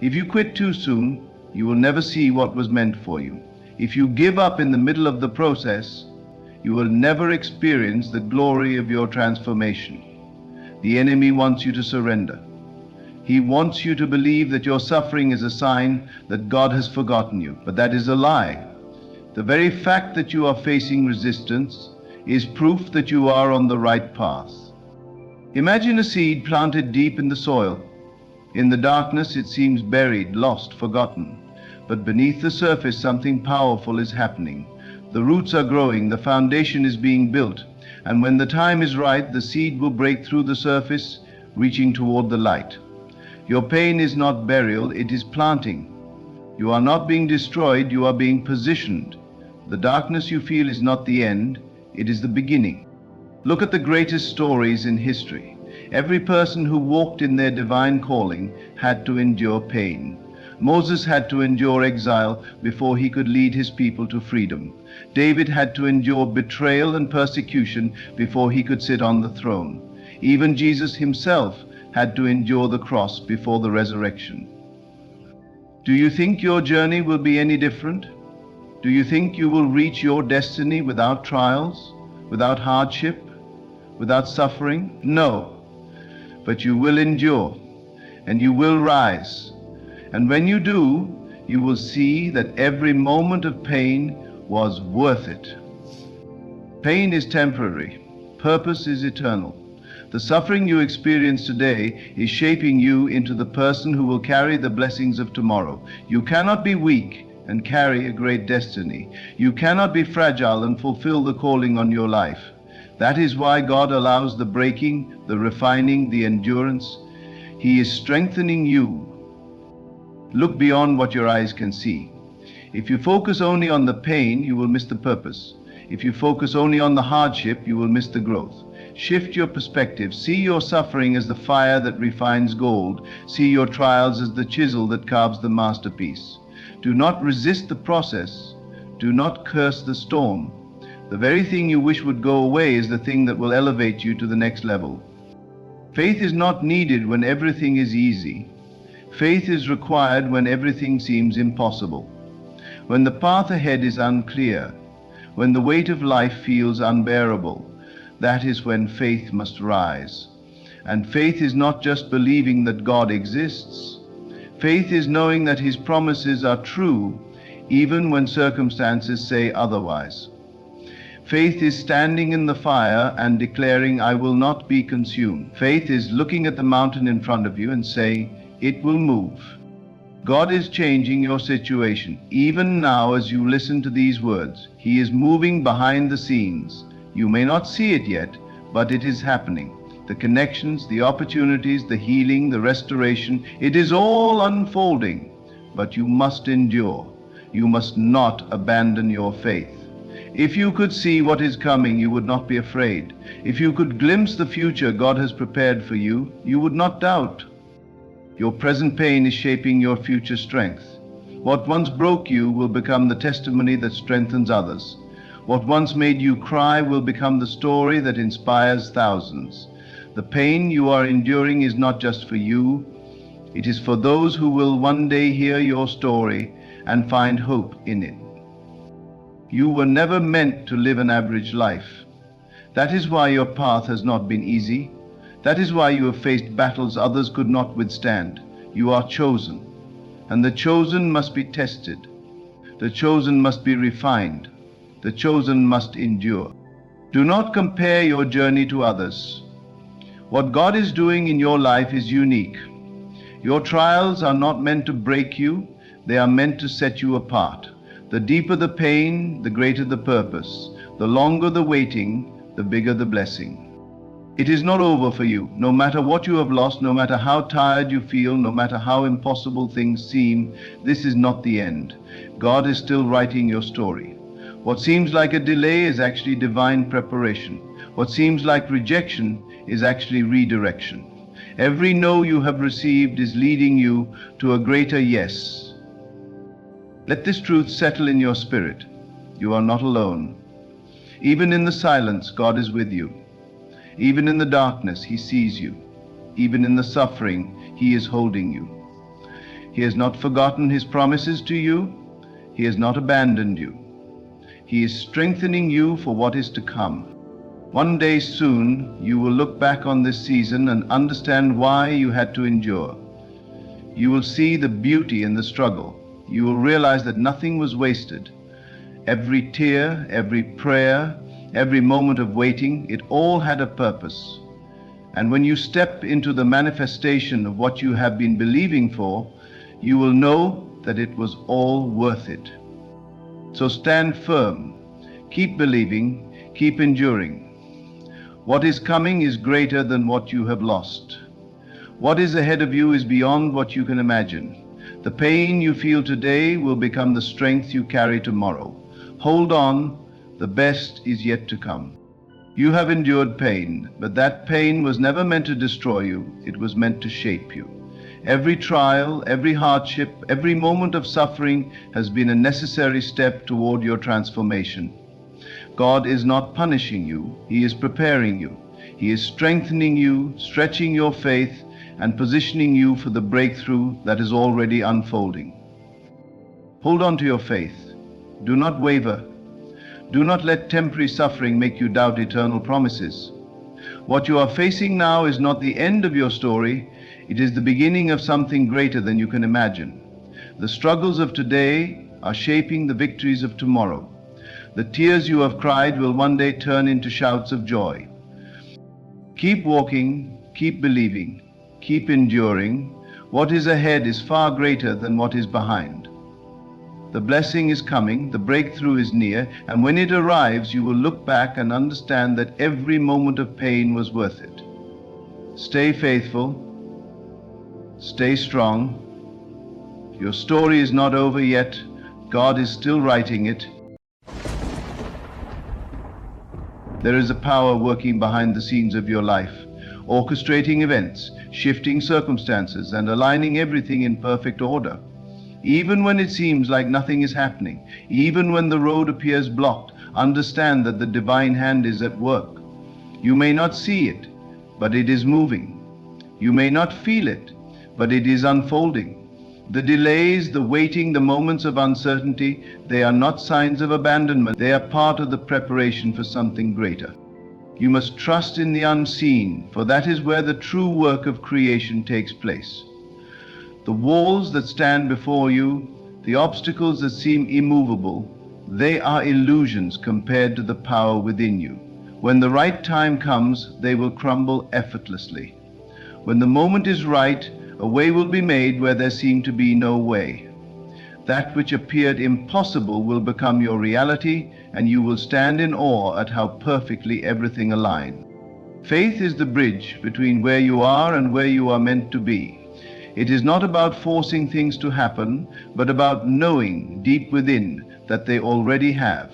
If you quit too soon, you will never see what was meant for you. If you give up in the middle of the process, you will never experience the glory of your transformation. The enemy wants you to surrender. He wants you to believe that your suffering is a sign that God has forgotten you, but that is a lie. The very fact that you are facing resistance is proof that you are on the right path. Imagine a seed planted deep in the soil. In the darkness it seems buried, lost, forgotten. But beneath the surface something powerful is happening. The roots are growing, the foundation is being built, and when the time is right, the seed will break through the surface, reaching toward the light. Your pain is not burial, it is planting. You are not being destroyed, you are being positioned. The darkness you feel is not the end, it is the beginning. Look at the greatest stories in history. Every person who walked in their divine calling had to endure pain. Moses had to endure exile before he could lead his people to freedom. David had to endure betrayal and persecution before he could sit on the throne. Even Jesus himself had to endure the cross before the resurrection. Do you think your journey will be any different? Do you think you will reach your destiny without trials, without hardship, without suffering? No. But you will endure, and you will rise. And when you do, you will see that every moment of pain was worth it. Pain is temporary. Purpose is eternal. The suffering you experience today is shaping you into the person who will carry the blessings of tomorrow. You cannot be weak and carry a great destiny. You cannot be fragile and fulfill the calling on your life. That is why God allows the breaking, the refining, the endurance. He is strengthening you. Look beyond what your eyes can see. If you focus only on the pain, you will miss the purpose. If you focus only on the hardship, you will miss the growth. Shift your perspective. See your suffering as the fire that refines gold. See your trials as the chisel that carves the masterpiece. Do not resist the process. Do not curse the storm. The very thing you wish would go away is the thing that will elevate you to the next level. Faith is not needed when everything is easy. Faith is required when everything seems impossible. When the path ahead is unclear, when the weight of life feels unbearable, that is when faith must rise. And faith is not just believing that God exists. Faith is knowing that His promises are true, even when circumstances say otherwise. Faith is standing in the fire and declaring, I will not be consumed. Faith is looking at the mountain in front of you and saying, it will move. God is changing your situation. Even now, as you listen to these words, He is moving behind the scenes. You may not see it yet, but it is happening. the connections, the opportunities, the healing, the restoration. It is all unfolding, but you must endure. You must not abandon your faith. If you could see what is coming, you would not be afraid. If you could glimpse the future God has prepared for you, you would not doubt. Your present pain is shaping your future strength. What once broke you will become the testimony that strengthens others. What once made you cry will become the story that inspires thousands. The pain you are enduring is not just for you. It is for those who will one day hear your story and find hope in it. You were never meant to live an average life. That is why your path has not been easy. That is why you have faced battles others could not withstand. You are chosen, and the chosen must be tested. The chosen must be refined. The chosen must endure. Do not compare your journey to others. What God is doing in your life is unique. Your trials are not meant to break you, they are meant to set you apart. The deeper the pain, the greater the purpose. The longer the waiting, the bigger the blessing. It is not over for you, no matter what you have lost, no matter how tired you feel, no matter how impossible things seem. This is not the end. God is still writing your story. What seems like a delay is actually divine preparation. What seems like rejection is actually redirection. Every no you have received is leading you to a greater yes. Let this truth settle in your spirit. You are not alone. Even in the silence, God is with you. Even in the darkness, He sees you. Even in the suffering, He is holding you. He has not forgotten His promises to you. He has not abandoned you. He is strengthening you for what is to come. One day soon, you will look back on this season and understand why you had to endure. You will see the beauty in the struggle. You will realize that nothing was wasted. Every tear, every prayer, every moment of waiting, it all had a purpose. And when you step into the manifestation of what you have been believing for, you will know that it was all worth it. So stand firm, keep believing, keep enduring. What is coming is greater than what you have lost. What is ahead of you is beyond what you can imagine. The pain you feel today will become the strength you carry tomorrow. Hold on, the best is yet to come. You have endured pain, but that pain was never meant to destroy you. It was meant to shape you. Every trial, every hardship, every moment of suffering has been a necessary step toward your transformation. God is not punishing you, He is preparing you. He is strengthening you, stretching your faith, and positioning you for the breakthrough that is already unfolding. Hold on to your faith. Do not waver. Do not let temporary suffering make you doubt eternal promises. What you are facing now is not the end of your story. It is the beginning of something greater than you can imagine. The struggles of today are shaping the victories of tomorrow. The tears you have cried will one day turn into shouts of joy. Keep walking, keep believing, keep enduring. What is ahead is far greater than what is behind. The blessing is coming, the breakthrough is near, and when it arrives, you will look back and understand that every moment of pain was worth it. Stay faithful, stay strong. Your story is not over yet. God is still writing it. There is a power working behind the scenes of your life, orchestrating events, shifting circumstances, and aligning everything in perfect order. Even when it seems like nothing is happening, even when the road appears blocked, understand that the divine hand is at work. You may not see it, but it is moving. You may not feel it, but it is unfolding. The delays, the waiting, the moments of uncertainty, they are not signs of abandonment. They are part of the preparation for something greater. You must trust in the unseen, for that is where the true work of creation takes place. The walls that stand before you, the obstacles that seem immovable, they are illusions compared to the power within you. When the right time comes, they will crumble effortlessly. When the moment is right, a way will be made where there seemed to be no way. That which appeared impossible will become your reality, and you will stand in awe at how perfectly everything aligned. Faith is the bridge between where you are and where you are meant to be. It is not about forcing things to happen, but about knowing deep within that they already have.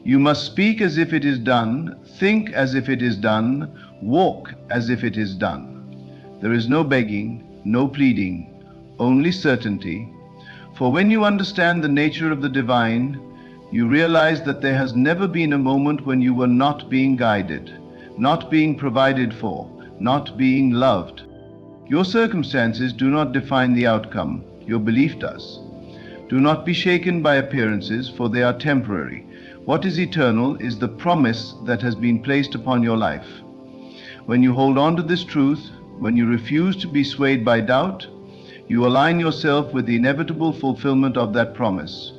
You must speak as if it is done, think as if it is done, walk as if it is done. There is no begging, no pleading, only certainty. For when you understand the nature of the divine, you realize that there has never been a moment when you were not being guided, not being provided for, not being loved. Your circumstances do not define the outcome, your belief does. Do not be shaken by appearances, for they are temporary. What is eternal is the promise that has been placed upon your life. When you hold on to this truth, when you refuse to be swayed by doubt, you align yourself with the inevitable fulfillment of that promise.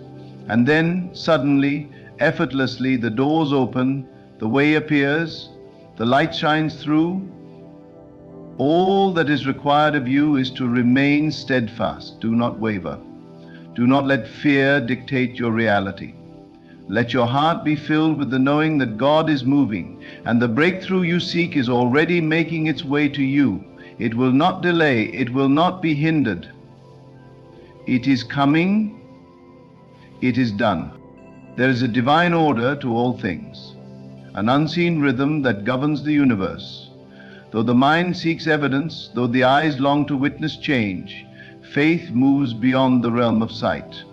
And then, suddenly, effortlessly, the doors open, the way appears, the light shines through. All that is required of you is to remain steadfast. Do not waver. Do not let fear dictate your reality. Let your heart be filled with the knowing that God is moving, and the breakthrough you seek is already making its way to you. It will not delay. It will not be hindered. It is coming. It is done. There is a divine order to all things, an unseen rhythm that governs the universe. Though the mind seeks evidence, though the eyes long to witness change, faith moves beyond the realm of sight.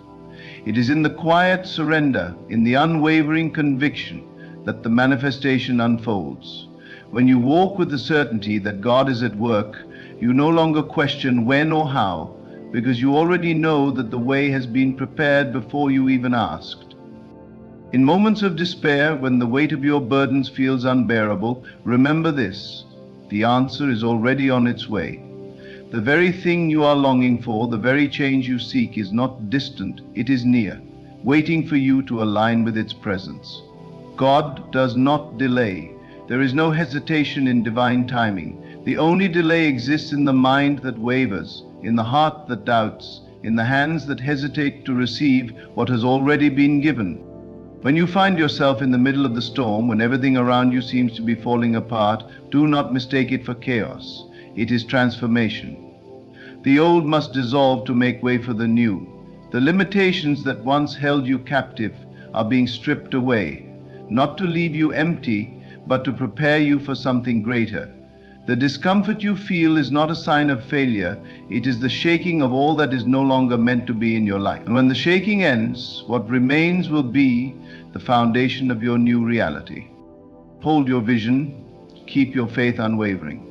It is in the quiet surrender, in the unwavering conviction, that the manifestation unfolds. When you walk with the certainty that God is at work, you no longer question when or how, because you already know that the way has been prepared before you even asked. In moments of despair, when the weight of your burdens feels unbearable, remember this: the answer is already on its way. The very thing you are longing for, the very change you seek, is not distant, it is near, waiting for you to align with its presence. God does not delay. There is no hesitation in divine timing. The only delay exists in the mind that wavers, in the heart that doubts, in the hands that hesitate to receive what has already been given. When you find yourself in the middle of the storm, when everything around you seems to be falling apart, do not mistake it for chaos. It is transformation. The old must dissolve to make way for the new. The limitations that once held you captive are being stripped away, not to leave you empty, but to prepare you for something greater. The discomfort you feel is not a sign of failure, it is the shaking of all that is no longer meant to be in your life. And when the shaking ends, what remains will be the foundation of your new reality. Hold your vision, keep your faith unwavering.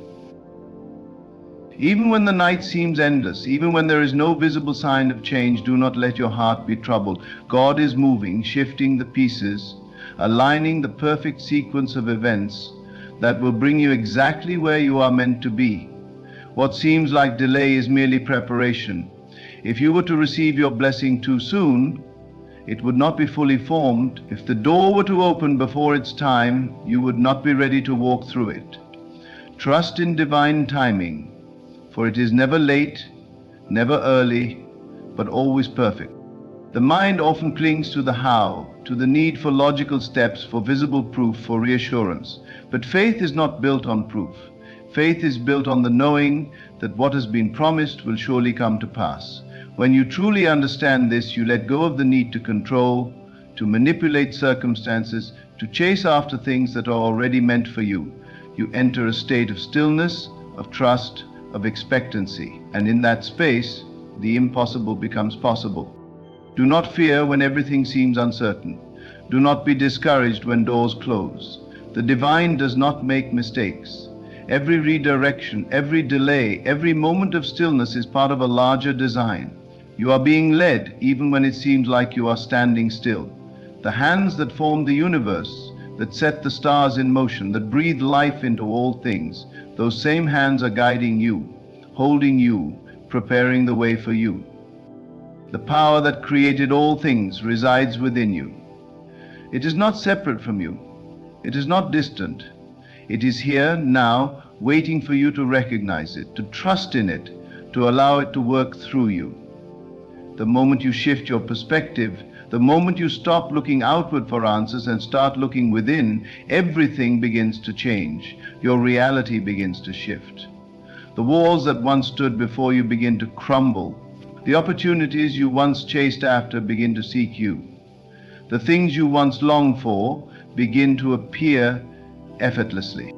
Even when the night seems endless, even when there is no visible sign of change, do not let your heart be troubled. God is moving, shifting the pieces, aligning the perfect sequence of events that will bring you exactly where you are meant to be. What seems like delay is merely preparation. If you were to receive your blessing too soon, it would not be fully formed. If the door were to open before its time, you would not be ready to walk through it. Trust in divine timing, for it is never late, never early, but always perfect. The mind often clings to the how, to the need for logical steps, for visible proof, for reassurance. But faith is not built on proof. Faith is built on the knowing that what has been promised will surely come to pass. When you truly understand this, you let go of the need to control, to manipulate circumstances, to chase after things that are already meant for you. You enter a state of stillness, of trust, of expectancy, and in that space, the impossible becomes possible. Do not fear when everything seems uncertain. Do not be discouraged when doors close. The divine does not make mistakes. Every redirection, every delay, every moment of stillness is part of a larger design. You are being led even when it seems like you are standing still. The hands that formed the universe, that set the stars in motion, that breathe life into all things, those same hands are guiding you, holding you, preparing the way for you. The power that created all things resides within you. It is not separate from you. It is not distant. It is here, now, waiting for you to recognize it, to trust in it, to allow it to work through you. The moment you shift your perspective, The moment you stop looking outward for answers and start looking within, everything begins to change. Your reality begins to shift. The walls that once stood before you begin to crumble. The opportunities you once chased after begin to seek you. The things you once longed for begin to appear effortlessly.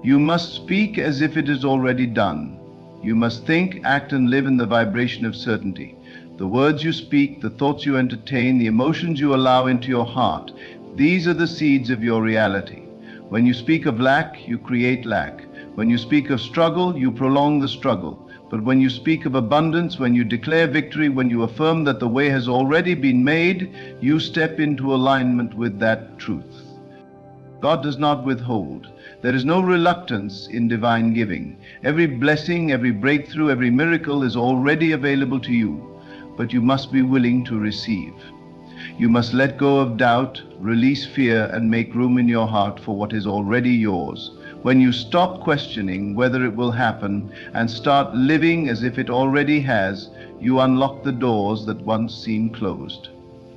You must speak as if it is already done. You must think, act, and live in the vibration of certainty. The words you speak, the thoughts you entertain, the emotions you allow into your heart, these are the seeds of your reality. When you speak of lack, you create lack. When you speak of struggle, you prolong the struggle. But when you speak of abundance, when you declare victory, when you affirm that the way has already been made, you step into alignment with that truth. God does not withhold. There is no reluctance in divine giving. Every blessing, every breakthrough, every miracle is already available to you, but you must be willing to receive. You must let go of doubt, release fear, and make room in your heart for what is already yours. When you stop questioning whether it will happen and start living as if it already has, you unlock the doors that once seemed closed.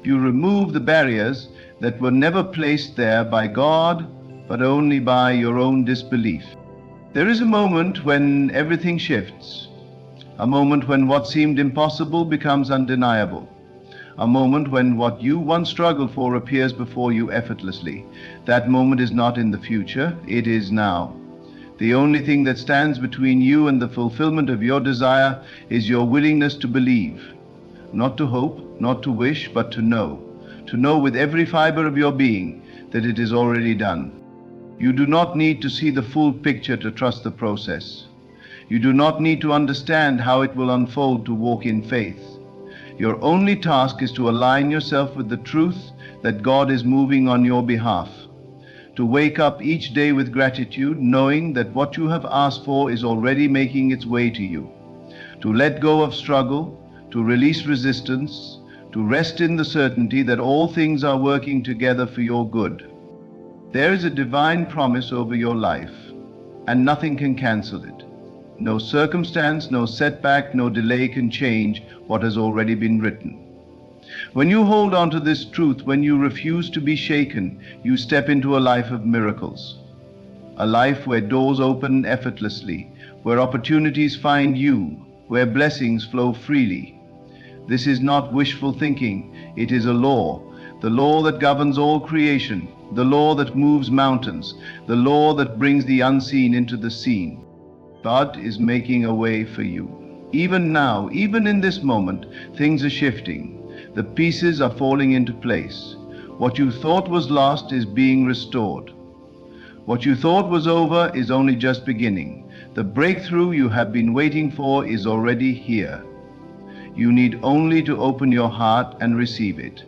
You remove the barriers that were never placed there by God, but only by your own disbelief. There is a moment when everything shifts, a moment when what seemed impossible becomes undeniable, a moment when what you once struggled for appears before you effortlessly. That moment is not in the future, it is now. The only thing that stands between you and the fulfillment of your desire is your willingness to believe, not to hope, not to wish, but to know with every fiber of your being that it is already done. You do not need to see the full picture to trust the process. You do not need to understand how it will unfold to walk in faith. Your only task is to align yourself with the truth that God is moving on your behalf. To wake up each day with gratitude, knowing that what you have asked for is already making its way to you. To let go of struggle, to release resistance, to rest in the certainty that all things are working together for your good. There is a divine promise over your life, and nothing can cancel it. No circumstance, no setback, no delay can change what has already been written. When you hold on to this truth, when you refuse to be shaken, you step into a life of miracles. A life where doors open effortlessly, where opportunities find you, where blessings flow freely. This is not wishful thinking, it is a law, the law that governs all creation, the law that moves mountains, the law that brings the unseen into the seen. God is making a way for you. Even now, even in this moment, things are shifting. The pieces are falling into place. What you thought was lost is being restored. What you thought was over is only just beginning. The breakthrough you have been waiting for is already here. You need only to open your heart and receive it.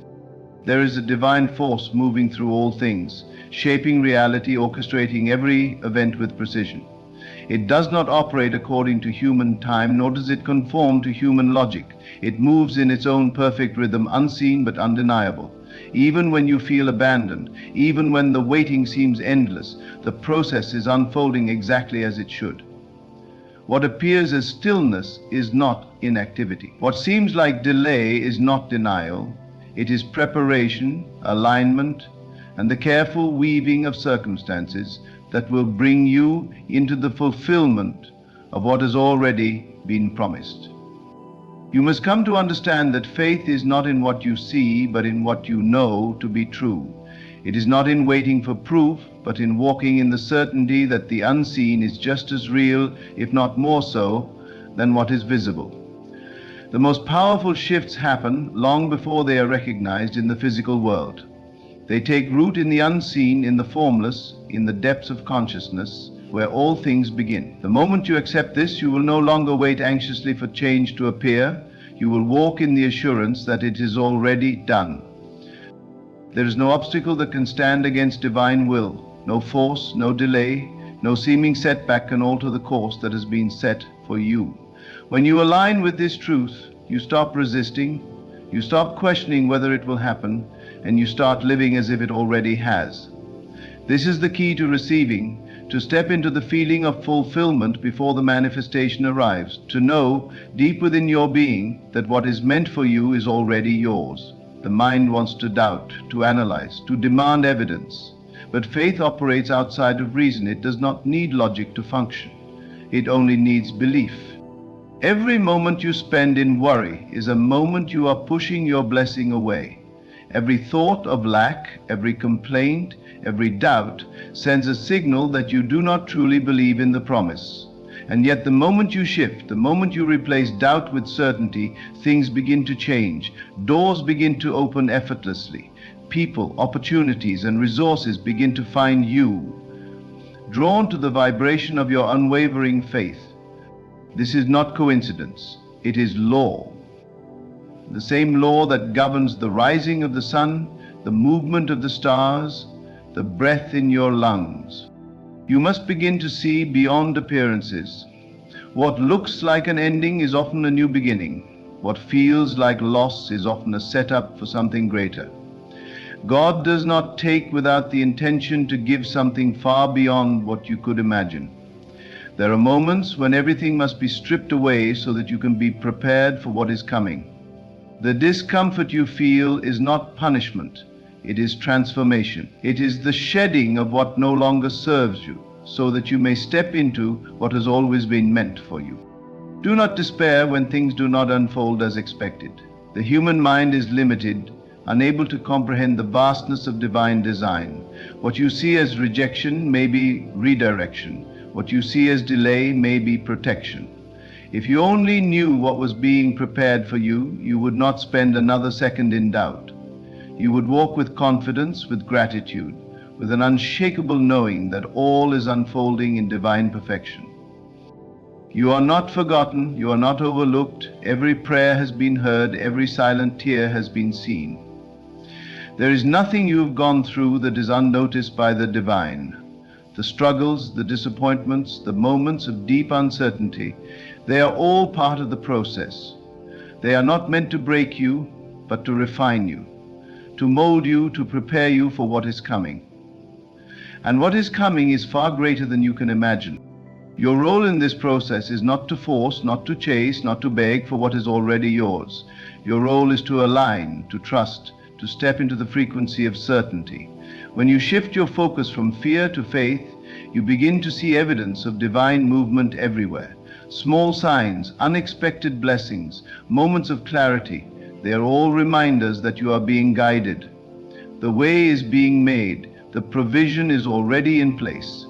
There is a divine force moving through all things, shaping reality, orchestrating every event with precision. It does not operate according to human time, nor does it conform to human logic. It moves in its own perfect rhythm, unseen but undeniable. Even when you feel abandoned, even when the waiting seems endless, the process is unfolding exactly as it should. What appears as stillness is not inactivity. What seems like delay is not denial. It is preparation, alignment, and the careful weaving of circumstances that will bring you into the fulfillment of what has already been promised. You must come to understand that faith is not in what you see, but in what you know to be true. It is not in waiting for proof, but in walking in the certainty that the unseen is just as real, if not more so, than what is visible. The most powerful shifts happen long before they are recognized in the physical world. They take root in the unseen, in the formless, in the depths of consciousness, where all things begin. The moment you accept this, you will no longer wait anxiously for change to appear. You will walk in the assurance that it is already done. There is no obstacle that can stand against divine will. No force, no delay, no seeming setback can alter the course that has been set for you. When you align with this truth, you stop resisting, you stop questioning whether it will happen, and you start living as if it already has. This is the key to receiving, to step into the feeling of fulfillment before the manifestation arrives, to know deep within your being that what is meant for you is already yours. The mind wants to doubt, to analyze, to demand evidence. But faith operates outside of reason. It does not need logic to function. It only needs belief. Every moment you spend in worry is a moment you are pushing your blessing away. Every thought of lack, every complaint, every doubt sends a signal that you do not truly believe in the promise. And yet the moment you shift, the moment you replace doubt with certainty, things begin to change. Doors begin to open effortlessly. People, opportunities, and resources begin to find you, drawn to the vibration of your unwavering faith. This is not coincidence. It is law. The same law that governs the rising of the sun, the movement of the stars, the breath in your lungs. You must begin to see beyond appearances. What looks like an ending is often a new beginning. What feels like loss is often a setup for something greater. God does not take without the intention to give something far beyond what you could imagine. There are moments when everything must be stripped away so that you can be prepared for what is coming. The discomfort you feel is not punishment. It is transformation. It is the shedding of what no longer serves you, so that you may step into what has always been meant for you. Do not despair when things do not unfold as expected. The human mind is limited, unable to comprehend the vastness of divine design. What you see as rejection may be redirection. What you see as delay may be protection. If you only knew what was being prepared for you, you would not spend another second in doubt. You would walk with confidence, with gratitude, with an unshakable knowing that all is unfolding in divine perfection. You are not forgotten, you are not overlooked. Every prayer has been heard, every silent tear has been seen. There is nothing you have gone through that is unnoticed by the divine. The struggles, the disappointments, the moments of deep uncertainty, they are all part of the process. They are not meant to break you, but to refine you, to mold you, to prepare you for what is coming. And what is coming is far greater than you can imagine. Your role in this process is not to force, not to chase, not to beg for what is already yours. Your role is to align, to trust, to step into the frequency of certainty. When you shift your focus from fear to faith, you begin to see evidence of divine movement everywhere. Small signs, unexpected blessings, moments of clarity, they are all reminders that you are being guided. The way is being made. The provision is already in place.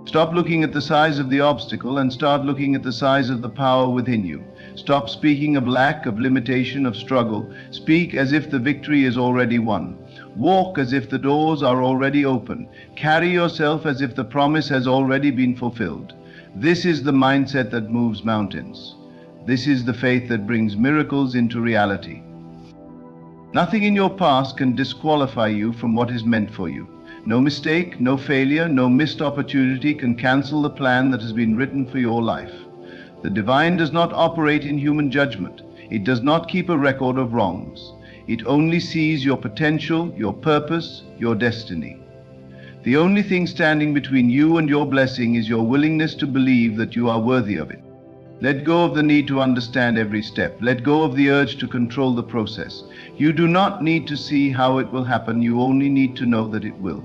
Stop looking at the size of the obstacle and start looking at the size of the power within you. Stop speaking of lack, of limitation, of struggle. Speak as if the victory is already won. Walk as if the doors are already open. Carry yourself as if the promise has already been fulfilled. This is the mindset that moves mountains. This is the faith that brings miracles into reality. Nothing in your past can disqualify you from what is meant for you. No mistake, no failure, no missed opportunity can cancel the plan that has been written for your life. The divine does not operate in human judgment. It does not keep a record of wrongs. It only sees your potential, your purpose, your destiny. The only thing standing between you and your blessing is your willingness to believe that you are worthy of it. Let go of the need to understand every step. Let go of the urge to control the process. You do not need to see how it will happen. You only need to know that it will.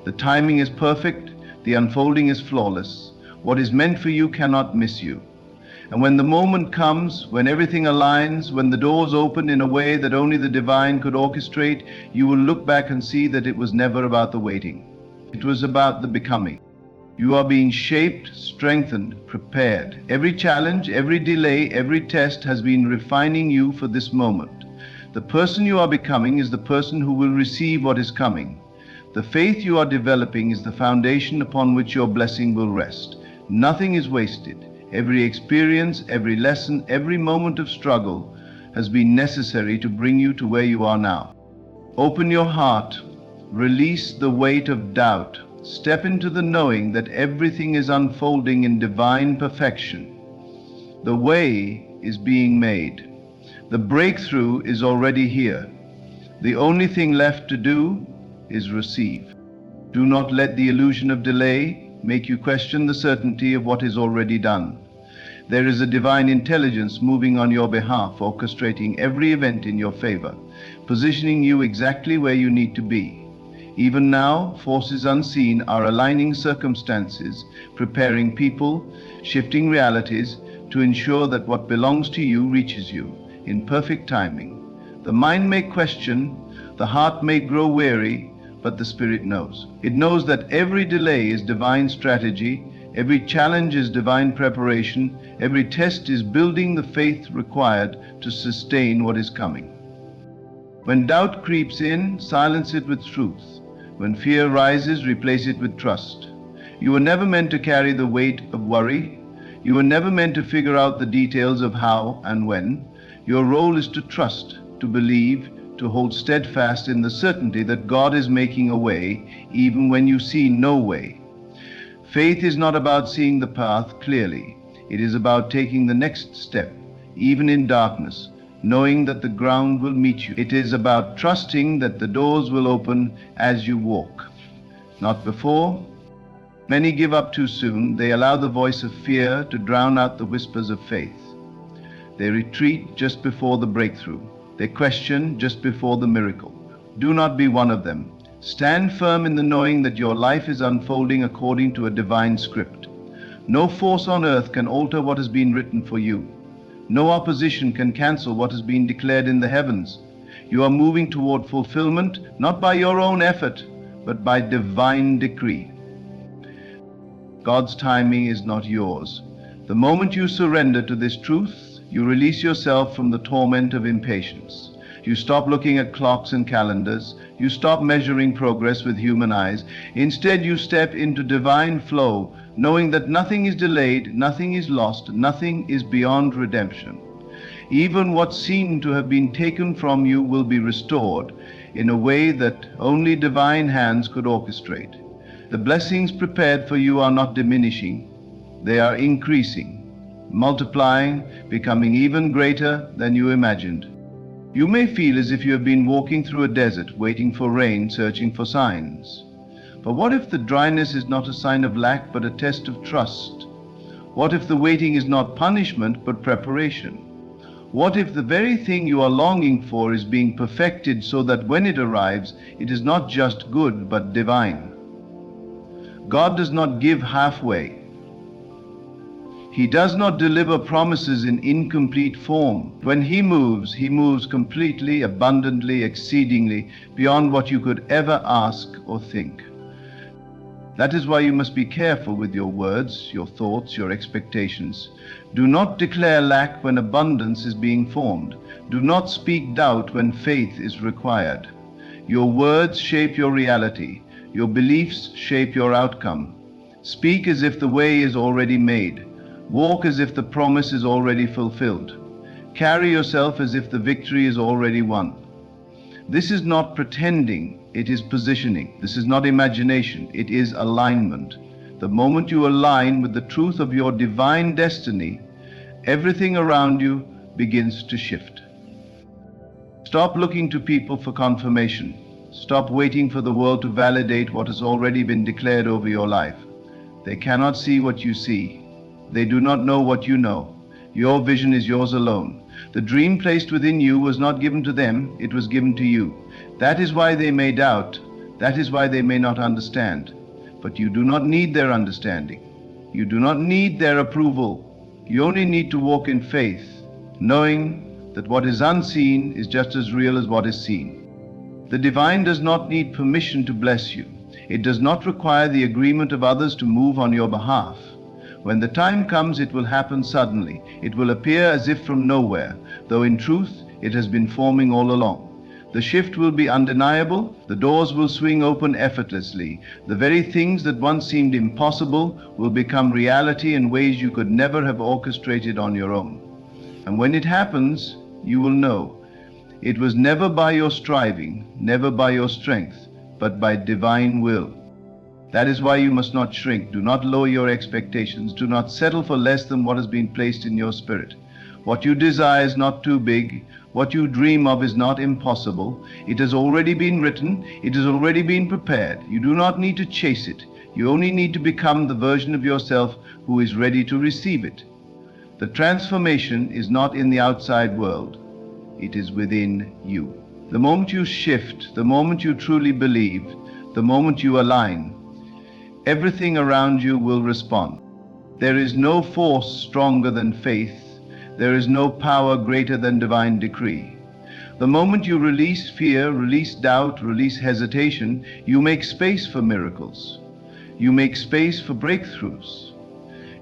The timing is perfect. The unfolding is flawless. What is meant for you cannot miss you. And when the moment comes, when everything aligns, when the doors open in a way that only the divine could orchestrate, you will look back and see that it was never about the waiting. It was about the becoming. You are being shaped, strengthened, prepared. Every challenge, every delay, every test has been refining you for this moment. The person you are becoming is the person who will receive what is coming. The faith you are developing is the foundation upon which your blessing will rest. Nothing is wasted. Every experience, every lesson, every moment of struggle has been necessary to bring you to where you are now. Open your heart. Release the weight of doubt. Step into the knowing that everything is unfolding in divine perfection. The way is being made. The breakthrough is already here. The only thing left to do is receive. Do not let the illusion of delay make you question the certainty of what is already done. There is a divine intelligence moving on your behalf, orchestrating every event in your favor. positioning you exactly where you need to be. Even now, forces unseen are aligning circumstances, preparing people, shifting realities to ensure that what belongs to you reaches you in perfect timing. The mind may question, the heart may grow weary, but the spirit knows. It knows that every delay is divine strategy, every challenge is divine preparation, every test is building the faith required to sustain what is coming. When doubt creeps in, silence it with truth. When fear rises, replace it with trust. You were never meant to carry the weight of worry. You were never meant to figure out the details of how and when. Your role is to trust, to believe, to hold steadfast in the certainty that God is making a way, even when you see no way. Faith is not about seeing the path clearly. It is about taking the next step, even in darkness, knowing that the ground will meet you. It is about trusting that the doors will open as you walk, not before. Many give up too soon. They allow the voice of fear to drown out the whispers of faith. They retreat just before the breakthrough. They question just before the miracle. Do not be one of them. Stand firm in the knowing that your life is unfolding according to a divine script. No force on earth can alter what has been written for you. No opposition can cancel what has been declared in the heavens. You are moving toward fulfillment, not by your own effort, but by divine decree. God's timing is not yours. The moment you surrender to this truth, you release yourself from the torment of impatience. You stop looking at clocks and calendars. You stop measuring progress with human eyes. Instead, you step into divine flow, knowing that nothing is delayed, nothing is lost, nothing is beyond redemption. Even what seemed to have been taken from you will be restored in a way that only divine hands could orchestrate. The blessings prepared for you are not diminishing, they are increasing, multiplying, becoming even greater than you imagined. You may feel as if you have been walking through a desert, waiting for rain, searching for signs. But what if the dryness is not a sign of lack, but a test of trust? What if the waiting is not punishment, but preparation? What if the very thing you are longing for is being perfected so that when it arrives, it is not just good, but divine? God does not give halfway. He does not deliver promises in incomplete form. When He moves completely, abundantly, exceedingly, beyond what you could ever ask or think. That is why you must be careful with your words, your thoughts, your expectations. Do not declare lack when abundance is being formed. Do not speak doubt when faith is required. Your words shape your reality. Your beliefs shape your outcome. Speak as if the way is already made. Walk as if the promise is already fulfilled. Carry yourself as if the victory is already won. This is not pretending, it is positioning. This is not imagination, it is alignment. The moment you align with the truth of your divine destiny, everything around you begins to shift. Stop looking to people for confirmation. Stop waiting for the world to validate what has already been declared over your life. They cannot see what you see. They do not know what you know. Your vision is yours alone. The dream placed within you was not given to them, it was given to you. That is why they may doubt. That is why they may not understand. But you do not need their understanding. You do not need their approval. You only need to walk in faith, knowing that what is unseen is just as real as what is seen. The divine does not need permission to bless you. It does not require the agreement of others to move on your behalf. When the time comes, it will happen suddenly. It will appear as if from nowhere, though in truth, it has been forming all along. The shift will be undeniable. The doors will swing open effortlessly. The very things that once seemed impossible will become reality in ways you could never have orchestrated on your own. And when it happens, you will know. It was never by your striving, never by your strength, but by divine will. That is why you must not shrink. Do not lower your expectations. Do not settle for less than what has been placed in your spirit. What you desire is not too big. What you dream of is not impossible. It has already been written. It has already been prepared. You do not need to chase it. You only need to become the version of yourself who is ready to receive it. The transformation is not in the outside world. It is within you. The moment you shift, the moment you truly believe, the moment you align, everything around you will respond. There is no force stronger than faith. There is no power greater than divine decree. The moment you release fear, release doubt, release hesitation, you make space for miracles. You make space for breakthroughs.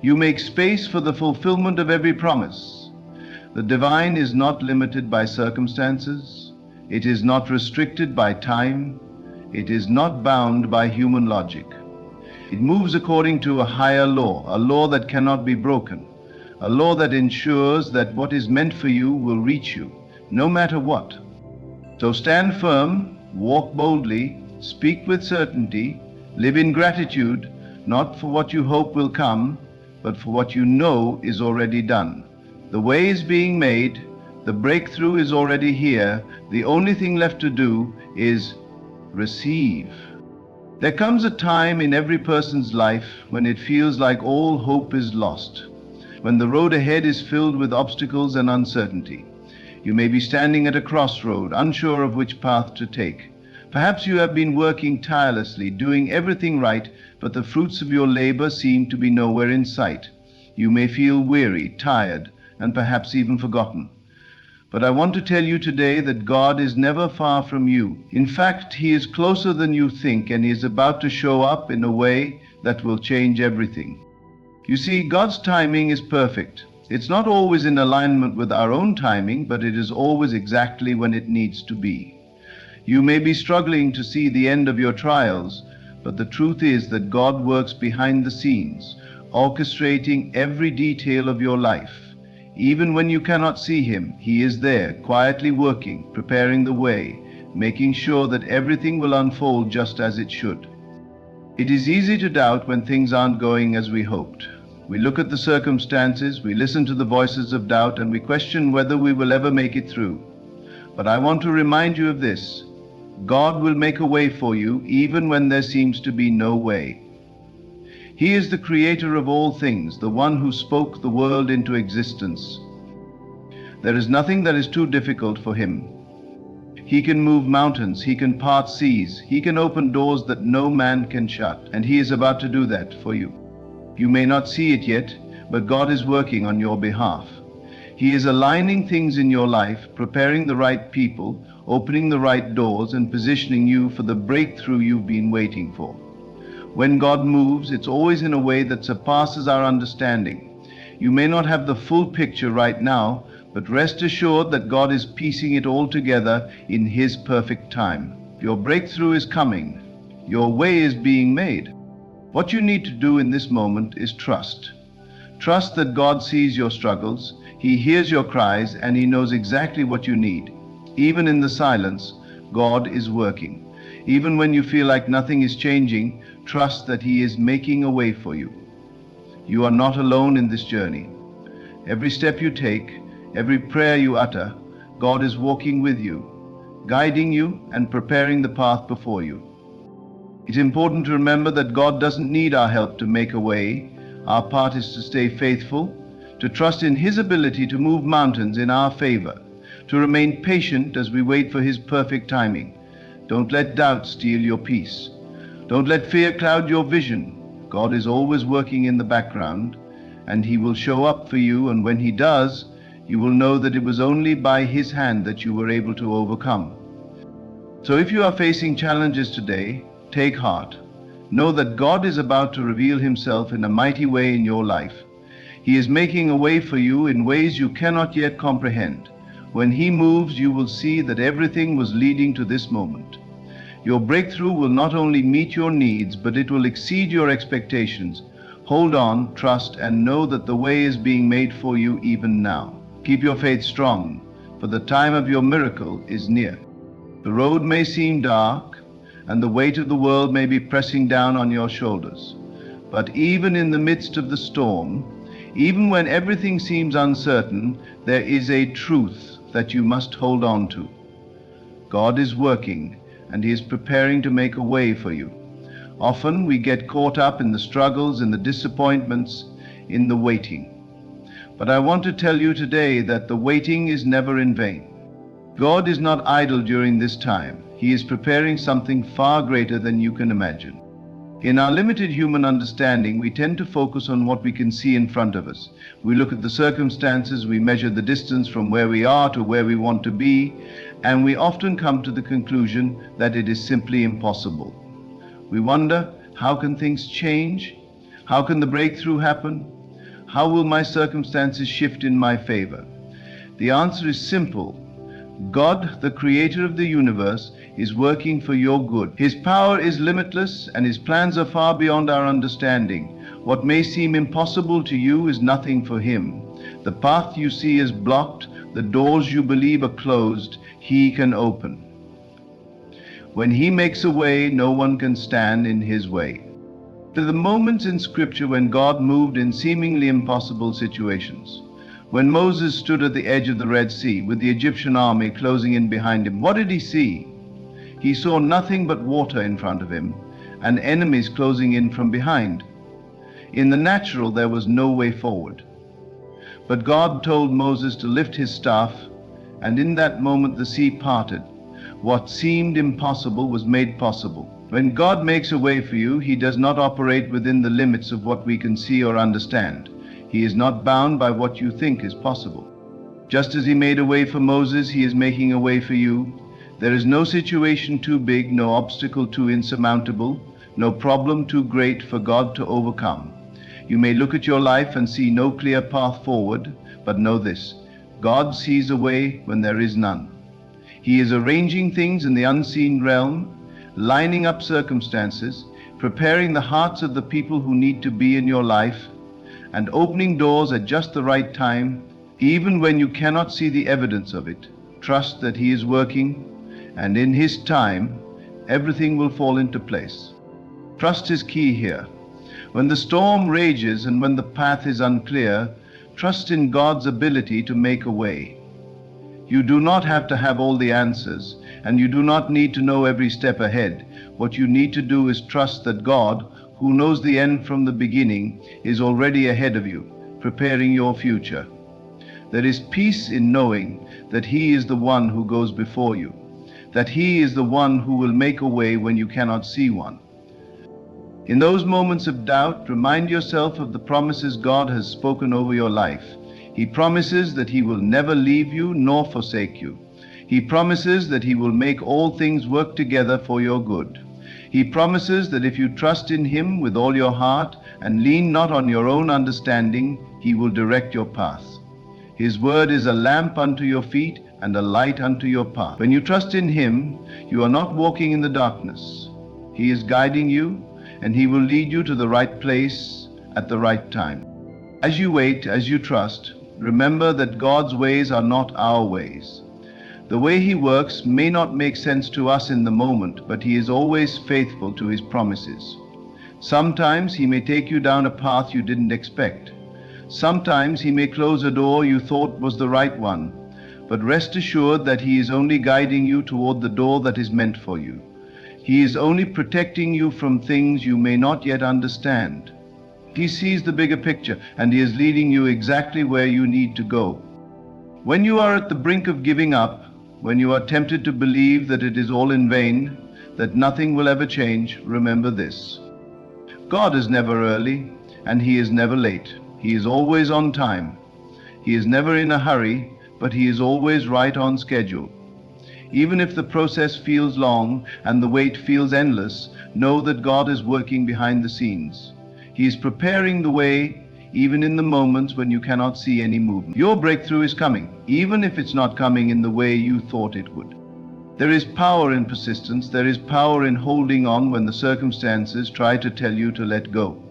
You make space for the fulfillment of every promise. The divine is not limited by circumstances. It is not restricted by time. It is not bound by human logic. It moves according to a higher law, a law that cannot be broken, a law that ensures that what is meant for you will reach you, no matter what. So stand firm, walk boldly, speak with certainty, live in gratitude, not for what you hope will come, but for what you know is already done. The way is being made, the breakthrough is already here. The only thing left to do is receive. There comes a time in every person's life when it feels like all hope is lost, when the road ahead is filled with obstacles and uncertainty. You may be standing at a crossroad, unsure of which path to take. Perhaps you have been working tirelessly, doing everything right, but the fruits of your labor seem to be nowhere in sight. You may feel weary, tired, and perhaps even forgotten. But I want to tell you today that God is never far from you. In fact, He is closer than you think, and He is about to show up in a way that will change everything. You see, God's timing is perfect. It's not always in alignment with our own timing, but it is always exactly when it needs to be. You may be struggling to see the end of your trials, but the truth is that God works behind the scenes, orchestrating every detail of your life. Even when you cannot see Him, He is there, quietly working, preparing the way, making sure that everything will unfold just as it should. It is easy to doubt when things aren't going as we hoped. We look at the circumstances, we listen to the voices of doubt, and we question whether we will ever make it through. But I want to remind you of this. God will make a way for you even when there seems to be no way. He is the creator of all things, the one who spoke the world into existence. There is nothing that is too difficult for Him. He can move mountains, He can part seas, He can open doors that no man can shut, and He is about to do that for you. You may not see it yet, but God is working on your behalf. He is aligning things in your life, preparing the right people, opening the right doors, and positioning you for the breakthrough you've been waiting for. When God moves, it's always in a way that surpasses our understanding. You may not have the full picture right now, but rest assured that God is piecing it all together in His perfect time. Your breakthrough is coming. Your way is being made. What you need to do in this moment is trust. Trust that God sees your struggles, He hears your cries, and He knows exactly what you need. Even in the silence, God is working. Even when you feel like nothing is changing, trust that He is making a way for you. You are not alone in this journey. Every step you take, every prayer you utter, God is walking with you, guiding you and preparing the path before you. It's important to remember that God doesn't need our help to make a way. Our part is to stay faithful, to trust in His ability to move mountains in our favor, to remain patient as we wait for His perfect timing. Don't let doubt steal your peace. Don't let fear cloud your vision. God is always working in the background, and He will show up for you, and when He does, you will know that it was only by His hand that you were able to overcome. So if you are facing challenges today, take heart. Know that God is about to reveal Himself in a mighty way in your life. He is making a way for you in ways you cannot yet comprehend. When He moves, you will see that everything was leading to this moment. Your breakthrough will not only meet your needs, but it will exceed your expectations. Hold on, trust, and know that the way is being made for you even now. Keep your faith strong, for the time of your miracle is near. The road may seem dark, and the weight of the world may be pressing down on your shoulders. But even in the midst of the storm, even when everything seems uncertain, there is a truth that you must hold on to. God is working, and He is preparing to make a way for you. Often we get caught up in the struggles, in the disappointments, in the waiting. But I want to tell you today that the waiting is never in vain. God is not idle during this time. He is preparing something far greater than you can imagine. In our limited human understanding, we tend to focus on what we can see in front of us. We look at the circumstances, we measure the distance from where we are to where we want to be, and we often come to the conclusion that it is simply impossible. We wonder, how can things change? How can the breakthrough happen? How will my circumstances shift in my favor? The answer is simple. God, the creator of the universe, is working for your good. His power is limitless and his plans are far beyond our understanding. What may seem impossible to you is nothing for him. The path you see is blocked, the doors you believe are closed, he can open. When he makes a way, no one can stand in his way. There are the moments in Scripture when God moved in seemingly impossible situations. When Moses stood at the edge of the Red Sea with the Egyptian army closing in behind him, what did he see? He saw nothing but water in front of him and enemies closing in from behind. In the natural, there was no way forward. But God told Moses to lift his staff, and in that moment the sea parted. What seemed impossible was made possible. When God makes a way for you, he does not operate within the limits of what we can see or understand. He is not bound by what you think is possible. Just as he made a way for Moses, he is making a way for you. There is no situation too big, no obstacle too insurmountable, no problem too great for God to overcome. You may look at your life and see no clear path forward, but know this: God sees a way when there is none. He is arranging things in the unseen realm, lining up circumstances, preparing the hearts of the people who need to be in your life, and opening doors at just the right time, even when you cannot see the evidence of it. Trust that he is working, and in his time, everything will fall into place. Trust is key here. When the storm rages and when the path is unclear, trust in God's ability to make a way. You do not have to have all the answers, and you do not need to know every step ahead. What you need to do is trust that God, who knows the end from the beginning, is already ahead of you, preparing your future. There is peace in knowing that he is the one who goes before you, that he is the one who will make a way when you cannot see one. In those moments of doubt, remind yourself of the promises God has spoken over your life. He promises that he will never leave you nor forsake you. He promises that he will make all things work together for your good. He promises that if you trust in him with all your heart and lean not on your own understanding, he will direct your path. His word is a lamp unto your feet and a light unto your path. When you trust in him, you are not walking in the darkness. He is guiding you, and he will lead you to the right place at the right time. As you wait, as you trust, remember that God's ways are not our ways. The way he works may not make sense to us in the moment, but he is always faithful to his promises. Sometimes he may take you down a path you didn't expect. Sometimes he may close a door you thought was the right one, but rest assured that he is only guiding you toward the door that is meant for you. He is only protecting you from things you may not yet understand. He sees the bigger picture, and he is leading you exactly where you need to go. When you are at the brink of giving up, when you are tempted to believe that it is all in vain, that nothing will ever change, remember this: God is never early, and he is never late. He is always on time. He is never in a hurry, but he is always right on schedule. Even if the process feels long and the wait feels endless, know that God is working behind the scenes. He is preparing the way, even in the moments when you cannot see any movement. Your breakthrough is coming, even if it's not coming in the way you thought it would. There is power in persistence. There is power in holding on when the circumstances try to tell you to let go.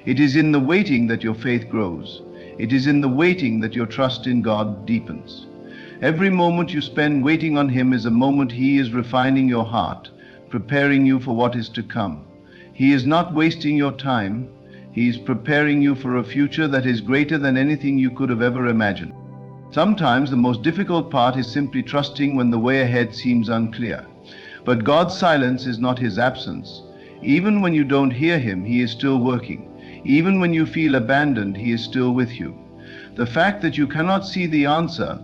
It is in the waiting that your faith grows. It is in the waiting that your trust in God deepens. Every moment you spend waiting on him is a moment he is refining your heart, preparing you for what is to come. He is not wasting your time. He is preparing you for a future that is greater than anything you could have ever imagined. Sometimes the most difficult part is simply trusting when the way ahead seems unclear. But God's silence is not his absence. Even when you don't hear him, he is still working. Even when you feel abandoned, he is still with you. The fact that you cannot see the answer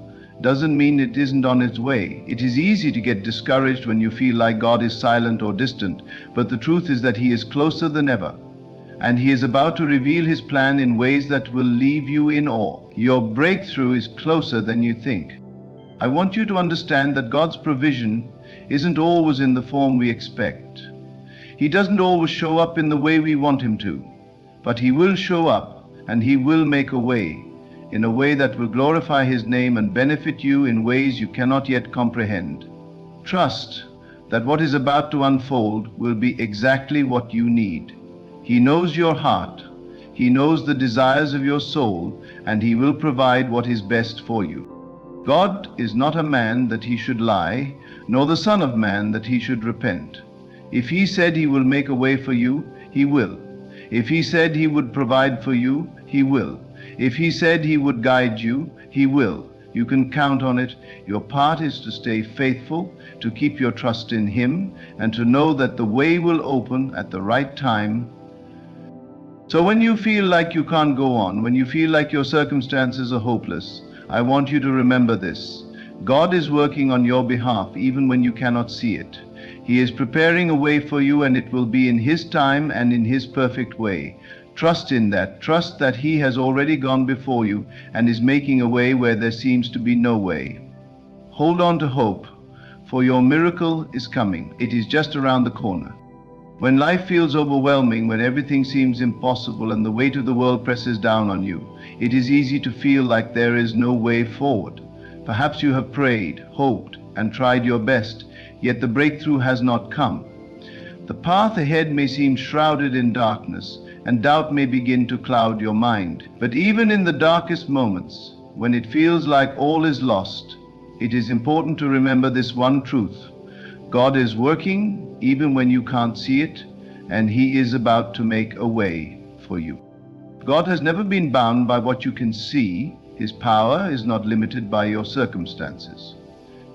doesn't mean it isn't on its way. It is easy to get discouraged when you feel like God is silent or distant, but the truth is that He is closer than ever, and He is about to reveal His plan in ways that will leave you in awe. Your breakthrough is closer than you think. I want you to understand that God's provision isn't always in the form we expect. He doesn't always show up in the way we want Him to, but He will show up, and He will make a way, in a way that will glorify His name and benefit you in ways you cannot yet comprehend. Trust that what is about to unfold will be exactly what you need. He knows your heart, He knows the desires of your soul, and He will provide what is best for you. God is not a man that He should lie, nor the Son of Man that He should repent. If He said He will make a way for you, He will. If He said He would provide for you, He will. If He said He would guide you, He will. You can count on it. Your part is to stay faithful, to keep your trust in Him, and to know that the way will open at the right time. So when you feel like you can't go on, when you feel like your circumstances are hopeless, I want you to remember this. God is working on your behalf even when you cannot see it. He is preparing a way for you, and it will be in His time and in His perfect way. Trust in that. Trust that He has already gone before you and is making a way where there seems to be no way. Hold on to hope, for your miracle is coming. It is just around the corner. When life feels overwhelming, when everything seems impossible and the weight of the world presses down on you, it is easy to feel like there is no way forward. Perhaps you have prayed, hoped, and tried your best, yet the breakthrough has not come. The path ahead may seem shrouded in darkness, and doubt may begin to cloud your mind. But even in the darkest moments, when it feels like all is lost, it is important to remember this one truth. God is working even when you can't see it, and He is about to make a way for you. God has never been bound by what you can see. His power is not limited by your circumstances.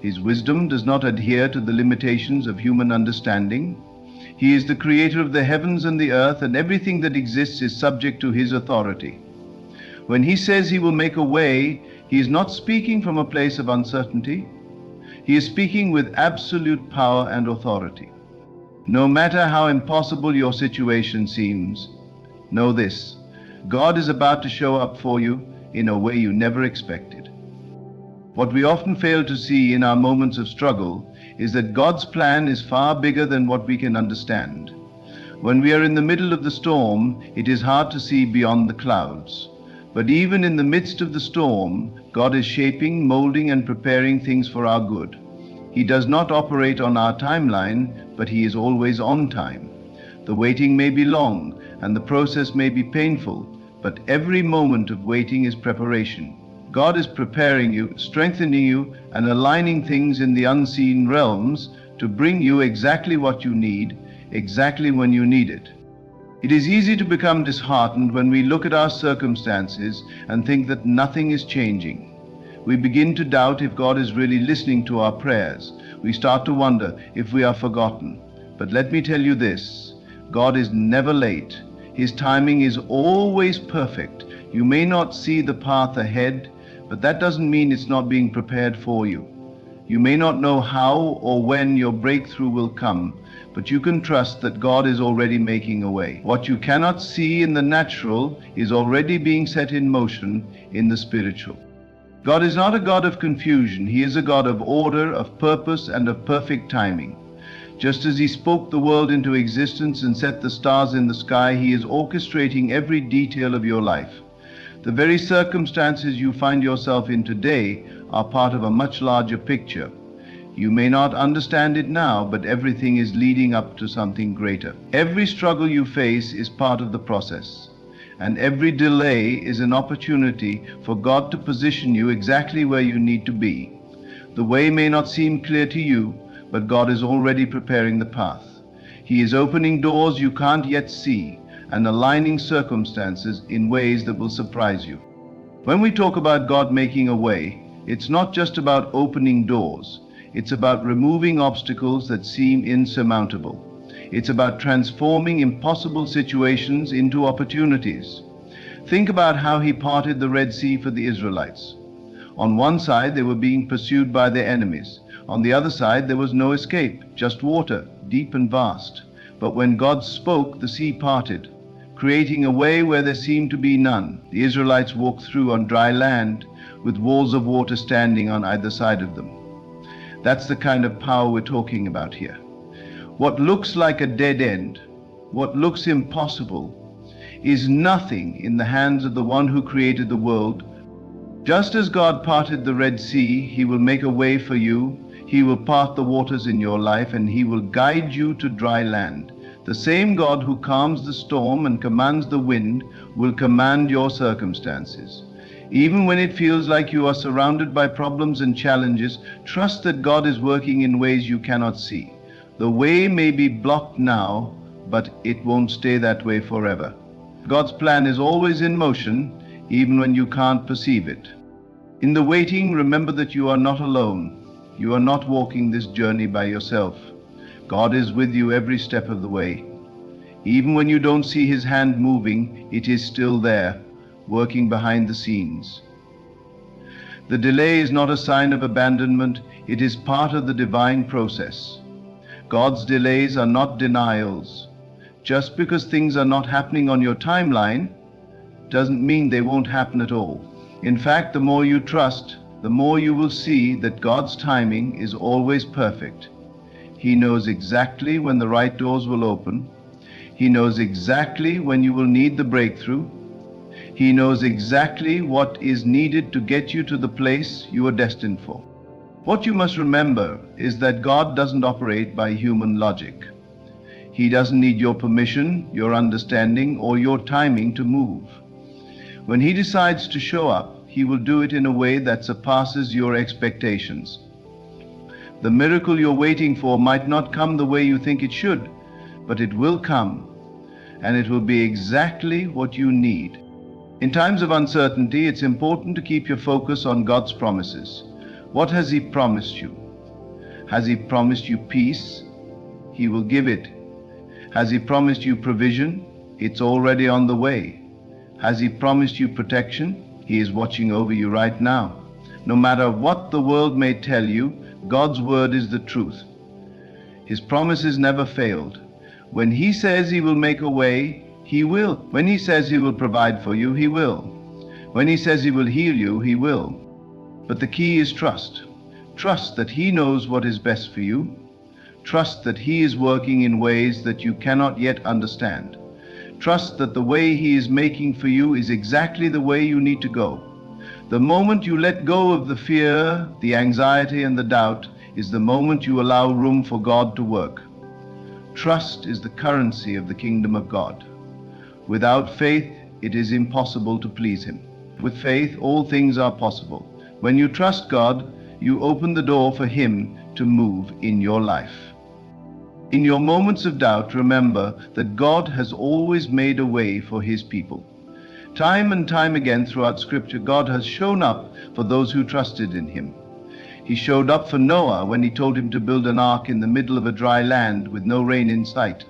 His wisdom does not adhere to the limitations of human understanding. He is the creator of the heavens and the earth, and everything that exists is subject to His authority. When He says He will make a way, He is not speaking from a place of uncertainty. He is speaking with absolute power and authority. No matter how impossible your situation seems, know this: God is about to show up for you in a way you never expected. What we often fail to see in our moments of struggle is that God's plan is far bigger than what we can understand. When we are in the middle of the storm, it is hard to see beyond the clouds. But even in the midst of the storm, God is shaping, molding, and preparing things for our good. He does not operate on our timeline, but He is always on time. The waiting may be long, and the process may be painful, but every moment of waiting is preparation. God is preparing you, strengthening you, and aligning things in the unseen realms to bring you exactly what you need, exactly when you need it. It is easy to become disheartened when we look at our circumstances and think that nothing is changing. We begin to doubt if God is really listening to our prayers. We start to wonder if we are forgotten. But let me tell you this: God is never late. His timing is always perfect. You may not see the path ahead, but that doesn't mean it's not being prepared for you. You may not know how or when your breakthrough will come, but you can trust that God is already making a way. What you cannot see in the natural is already being set in motion in the spiritual. God is not a God of confusion. He is a God of order, of purpose, and of perfect timing. Just as He spoke the world into existence and set the stars in the sky, He is orchestrating every detail of your life. The very circumstances you find yourself in today are part of a much larger picture. You may not understand it now, but everything is leading up to something greater. Every struggle you face is part of the process, and every delay is an opportunity for God to position you exactly where you need to be. The way may not seem clear to you, but God is already preparing the path. He is opening doors you can't yet see and aligning circumstances in ways that will surprise you. When we talk about God making a way, it's not just about opening doors. It's about removing obstacles that seem insurmountable. It's about transforming impossible situations into opportunities. Think about how He parted the Red Sea for the Israelites. On one side, they were being pursued by their enemies. On the other side, there was no escape, just water, deep and vast. But when God spoke, the sea parted, creating a way where there seemed to be none. The Israelites walked through on dry land, with walls of water standing on either side of them. That's the kind of power we're talking about here. What looks like a dead end, what looks impossible, is nothing in the hands of the one who created the world. Just as God parted the Red Sea, He will make a way for you. He will part the waters in your life, and He will guide you to dry land. The same God who calms the storm and commands the wind will command your circumstances. Even when it feels like you are surrounded by problems and challenges, trust that God is working in ways you cannot see. The way may be blocked now, but it won't stay that way forever. God's plan is always in motion, even when you can't perceive it. In the waiting, remember that you are not alone. You are not walking this journey by yourself. God is with you every step of the way. Even when you don't see His hand moving, it is still there, working behind the scenes. The delay is not a sign of abandonment, it is part of the divine process. God's delays are not denials. Just because things are not happening on your timeline doesn't mean they won't happen at all. In fact, the more you trust, the more you will see that God's timing is always perfect. He knows exactly when the right doors will open. He knows exactly when you will need the breakthrough. He knows exactly what is needed to get you to the place you are destined for. What you must remember is that God doesn't operate by human logic. He doesn't need your permission, your understanding, or your timing to move. When He decides to show up, He will do it in a way that surpasses your expectations. The miracle you're waiting for might not come the way you think it should, but it will come, and it will be exactly what you need. In times of uncertainty, it's important to keep your focus on God's promises. What has He promised you? Has He promised you peace? He will give it. Has He promised you provision? It's already on the way. Has He promised you protection? He is watching over you right now. No matter what the world may tell you, God's word is the truth. His promises never failed. When He says He will make a way, He will. When He says He will provide for you, He will. When He says He will heal you, He will. But the key is trust. Trust that He knows what is best for you. Trust that He is working in ways that you cannot yet understand. Trust that the way He is making for you is exactly the way you need to go. The moment you let go of the fear, the anxiety, and the doubt is the moment you allow room for God to work. Trust is the currency of the kingdom of God. Without faith, it is impossible to please Him. With faith, all things are possible. When you trust God, you open the door for Him to move in your life. In your moments of doubt, remember that God has always made a way for His people. Time and time again throughout Scripture, God has shown up for those who trusted in Him. He showed up for Noah when He told him to build an ark in the middle of a dry land with no rain in sight.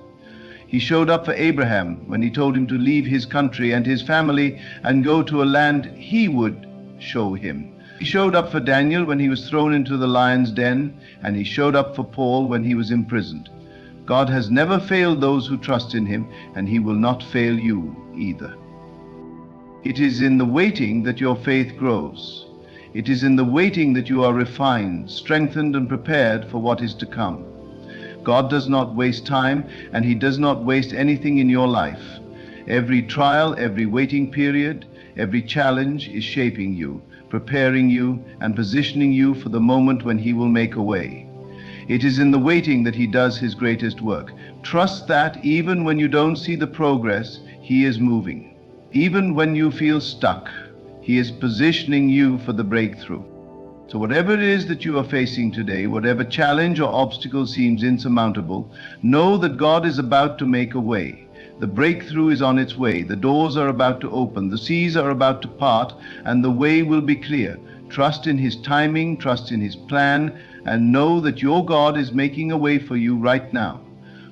He showed up for Abraham when He told him to leave his country and his family and go to a land He would show him. He showed up for Daniel when he was thrown into the lion's den, and He showed up for Paul when he was imprisoned. God has never failed those who trust in Him, and He will not fail you either. It is in the waiting that your faith grows. It is in the waiting that you are refined, strengthened, and prepared for what is to come. God does not waste time, and He does not waste anything in your life. Every trial, every waiting period, every challenge is shaping you, preparing you, and positioning you for the moment when He will make a way. It is in the waiting that He does His greatest work. Trust that even when you don't see the progress, He is moving. Even when you feel stuck, He is positioning you for the breakthrough. So whatever it is that you are facing today, whatever challenge or obstacle seems insurmountable, know that God is about to make a way. The breakthrough is on its way. The doors are about to open. The seas are about to part, and the way will be clear. Trust in His timing, trust in His plan, and know that your God is making a way for you right now.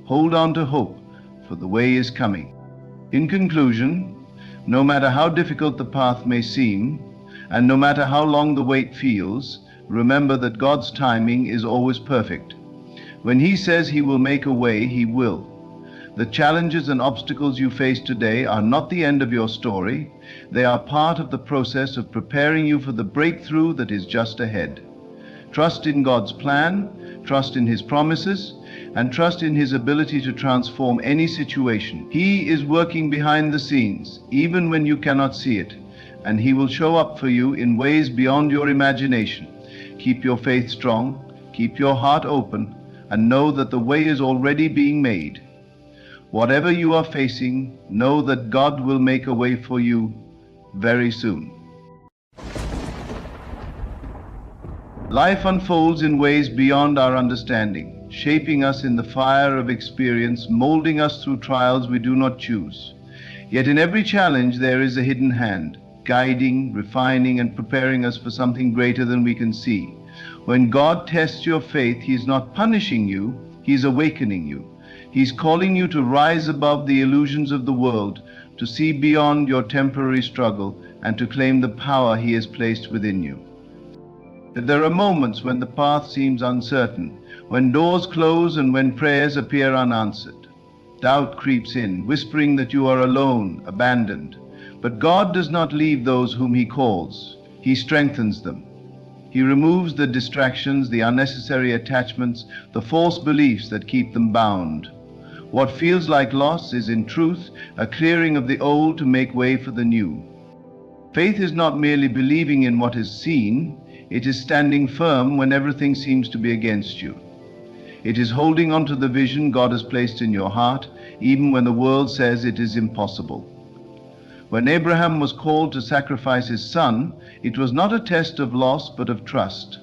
Hold on to hope, for the way is coming. In conclusion, no matter how difficult the path may seem, And no matter how long the wait feels, remember that God's timing is always perfect. When He says He will make a way, He will. The challenges and obstacles you face today are not the end of your story. They are part of the process of preparing you for the breakthrough that is just ahead. Trust in God's plan, trust in His promises, and trust in His ability to transform any situation. He is working behind the scenes, even when you cannot see it, and He will show up for you in ways beyond your imagination. Keep your faith strong, keep your heart open, and know that the way is already being made. Whatever you are facing, know that God will make a way for you very soon. Life unfolds in ways beyond our understanding, shaping us in the fire of experience, molding us through trials we do not choose. Yet in every challenge there is a hidden hand, guiding, refining, and preparing us for something greater than we can see. When God tests your faith, He is not punishing you, He is awakening you. He's calling you to rise above the illusions of the world, to see beyond your temporary struggle, and to claim the power He has placed within you. There are moments when the path seems uncertain, when doors close and when prayers appear unanswered. Doubt creeps in, whispering that you are alone, abandoned. But God does not leave those whom He calls. He strengthens them. He removes the distractions, the unnecessary attachments, the false beliefs that keep them bound. What feels like loss is in truth a clearing of the old to make way for the new. Faith is not merely believing in what is seen, it is standing firm when everything seems to be against you. It is holding on to the vision God has placed in your heart, even when the world says it is impossible. When Abraham was called to sacrifice his son, it was not a test of loss but of trust.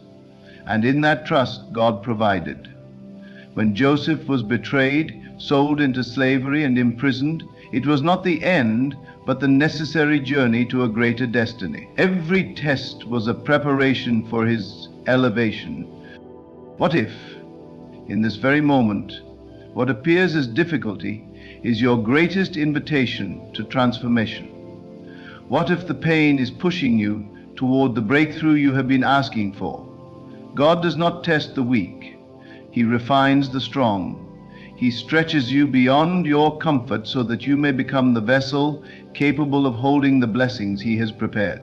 And in that trust, God provided. When Joseph was betrayed, sold into slavery, and imprisoned, it was not the end, but the necessary journey to a greater destiny. Every test was a preparation for his elevation. What if, in this very moment, what appears as difficulty is your greatest invitation to transformation? What if the pain is pushing you toward the breakthrough you have been asking for? God does not test the weak. He refines the strong. He stretches you beyond your comfort so that you may become the vessel capable of holding the blessings He has prepared.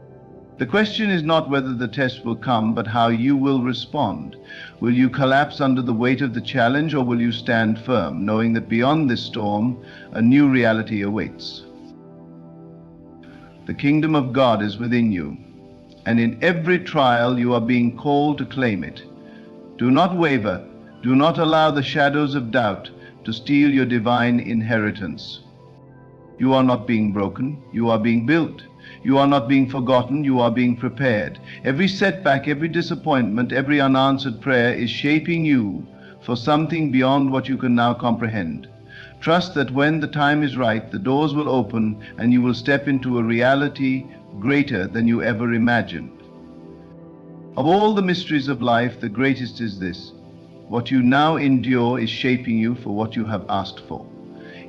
The question is not whether the test will come, but how you will respond. Will you collapse under the weight of the challenge, or will you stand firm, knowing that beyond this storm, a new reality awaits? The kingdom of God is within you, and in every trial you are being called to claim it. Do not waver. Do not allow the shadows of doubt to steal your divine inheritance. You are not being broken, you are being built. You are not being forgotten, you are being prepared. Every setback, every disappointment, every unanswered prayer is shaping you for something beyond what you can now comprehend. Trust that when the time is right, the doors will open and you will step into a reality greater than you ever imagined. Of all the mysteries of life, the greatest is this: what you now endure is shaping you for what you have asked for.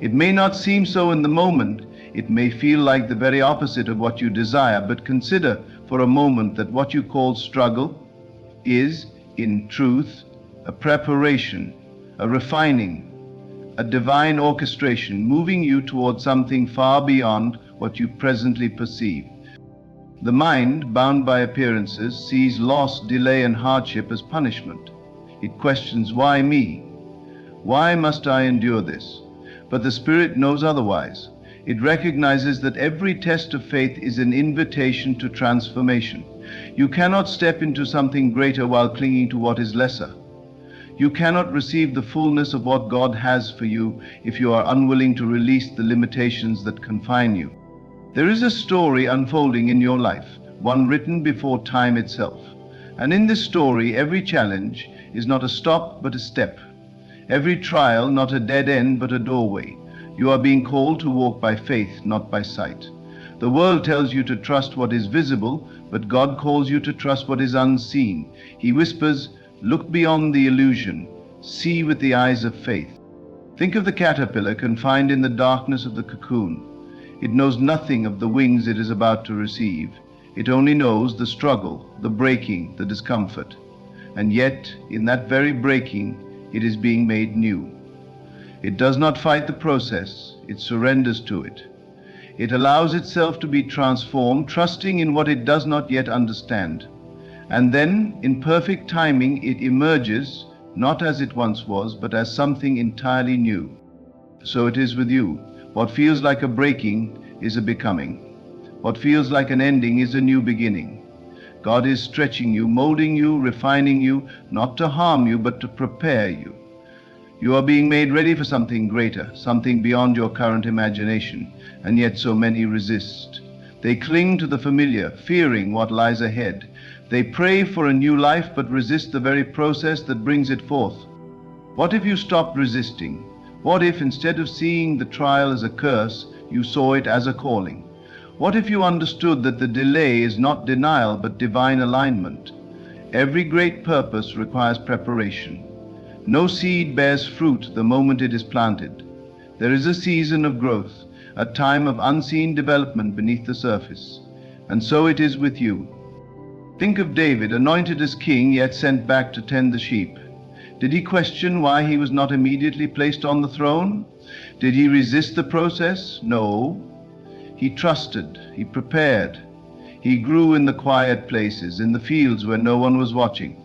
It may not seem so in the moment, it may feel like the very opposite of what you desire, but consider for a moment that what you call struggle is, in truth, a preparation, a refining, a divine orchestration moving you toward something far beyond what you presently perceive. The mind, bound by appearances, sees loss, delay, and hardship as punishment. It questions, why me? Why must I endure this? But the Spirit knows otherwise. It recognizes that every test of faith is an invitation to transformation. You cannot step into something greater while clinging to what is lesser. You cannot receive the fullness of what God has for you if you are unwilling to release the limitations that confine you. There is a story unfolding in your life, one written before time itself. And in this story, every challenge is not a stop but a step. Every trial not a dead end but a doorway. You are being called to walk by faith, not by sight. The world tells you to trust what is visible, but God calls you to trust what is unseen. He whispers, look beyond the illusion, see with the eyes of faith. Think of the caterpillar confined in the darkness of the cocoon. It knows nothing of the wings it is about to receive. It only knows the struggle, the breaking, the discomfort. And yet, in that very breaking, it is being made new. It does not fight the process, it surrenders to it. It allows itself to be transformed, trusting in what it does not yet understand. And then, in perfect timing, it emerges, not as it once was, but as something entirely new. So it is with you. What feels like a breaking is a becoming. What feels like an ending is a new beginning. God is stretching you, molding you, refining you, not to harm you, but to prepare you. You are being made ready for something greater, something beyond your current imagination, and yet so many resist. They cling to the familiar, fearing what lies ahead. They pray for a new life, but resist the very process that brings it forth. What if you stopped resisting? What if, instead of seeing the trial as a curse, you saw it as a calling? What if you understood that the delay is not denial, but divine alignment? Every great purpose requires preparation. No seed bears fruit the moment it is planted. There is a season of growth, a time of unseen development beneath the surface. And so it is with you. Think of David, anointed as king, yet sent back to tend the sheep. Did he question why he was not immediately placed on the throne? Did he resist the process? No. He trusted, he prepared. He grew in the quiet places, in the fields where no one was watching.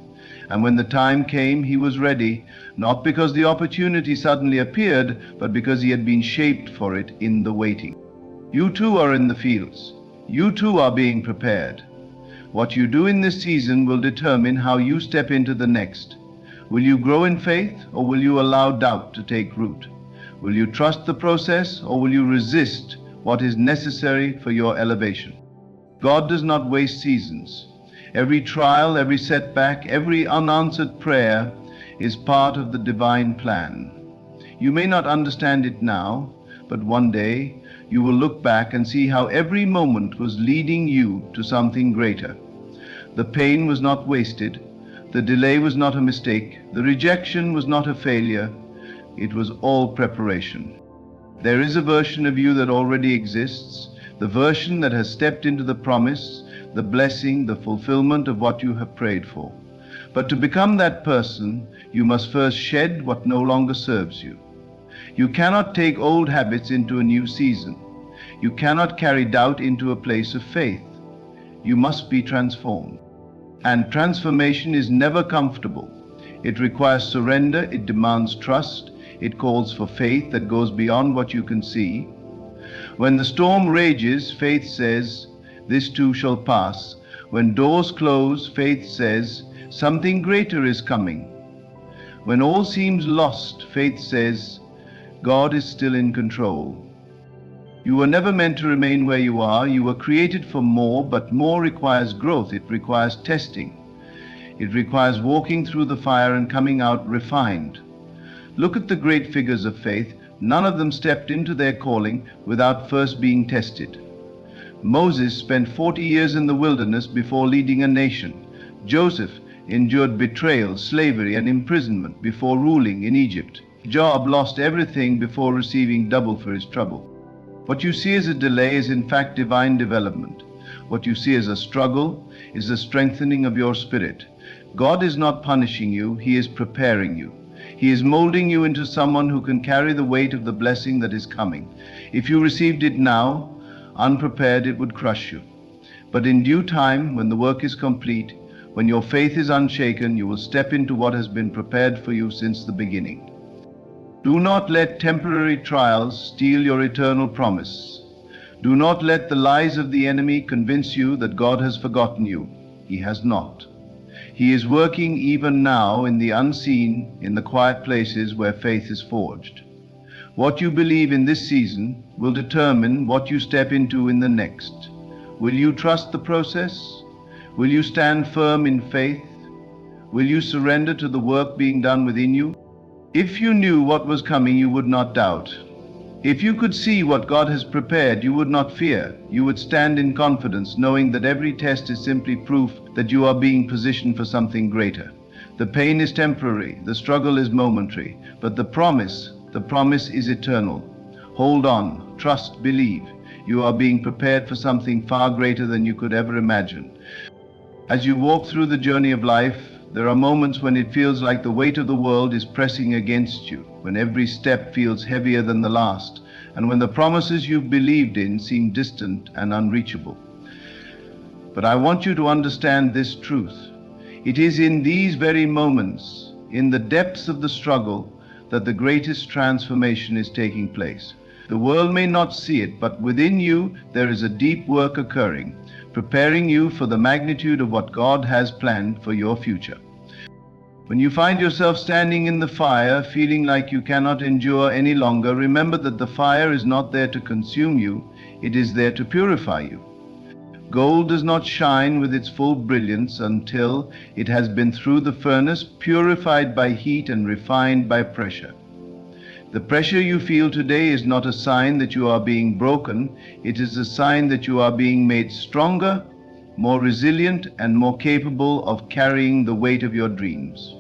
And when the time came, he was ready, not because the opportunity suddenly appeared, but because he had been shaped for it in the waiting. You too are in the fields. You too are being prepared. What you do in this season will determine how you step into the next. Will you grow in faith, or will you allow doubt to take root? Will you trust the process, or will you resist what is necessary for your elevation? God does not waste seasons. Every trial, every setback, every unanswered prayer is part of the divine plan. You may not understand it now, but one day you will look back and see how every moment was leading you to something greater. The pain was not wasted. The delay was not a mistake. The rejection was not a failure. It was all preparation. There is a version of you that already exists, the version that has stepped into the promise, the blessing, the fulfillment of what you have prayed for. But to become that person, you must first shed what no longer serves you. You cannot take old habits into a new season. You cannot carry doubt into a place of faith. You must be transformed. And transformation is never comfortable. It requires surrender, it demands trust, it calls for faith that goes beyond what you can see. When the storm rages, faith says, "This too shall pass." When doors close, faith says, "Something greater is coming." When all seems lost, faith says, "God is still in control." You were never meant to remain where you are. You were created for more, but more requires growth. It requires testing. It requires walking through the fire and coming out refined. Look at the great figures of faith. None of them stepped into their calling without first being tested. Moses spent 40 years in the wilderness before leading a nation. Joseph endured betrayal, slavery, and imprisonment before ruling in Egypt. Job lost everything before receiving double for his trouble. What you see as a delay is in fact divine development. What you see as a struggle is the strengthening of your spirit. God is not punishing you, He is preparing you. He is molding you into someone who can carry the weight of the blessing that is coming. If you received it now, unprepared, it would crush you. But in due time, when the work is complete, when your faith is unshaken, you will step into what has been prepared for you since the beginning. Do not let temporary trials steal your eternal promise. Do not let the lies of the enemy convince you that God has forgotten you. He has not. He is working even now in the unseen, in the quiet places where faith is forged. What you believe in this season will determine what you step into in the next. Will you trust the process? Will you stand firm in faith? Will you surrender to the work being done within you? If you knew what was coming, you would not doubt. If you could see what God has prepared, you would not fear. You would stand in confidence, knowing that every test is simply proof that you are being positioned for something greater. The pain is temporary, the struggle is momentary, but the promise is eternal. Hold on, trust, believe. You are being prepared for something far greater than you could ever imagine. As you walk through the journey of life, there are moments when it feels like the weight of the world is pressing against you, when every step feels heavier than the last, and when the promises you've believed in seem distant and unreachable. But I want you to understand this truth. It is in these very moments, in the depths of the struggle, that the greatest transformation is taking place. The world may not see it, but within you there is a deep work occurring, preparing you for the magnitude of what God has planned for your future. When you find yourself standing in the fire, feeling like you cannot endure any longer, remember that the fire is not there to consume you, it is there to purify you. Gold does not shine with its full brilliance until it has been through the furnace, purified by heat and refined by pressure. The pressure you feel today is not a sign that you are being broken, it is a sign that you are being made stronger, more resilient, and more capable of carrying the weight of your dreams.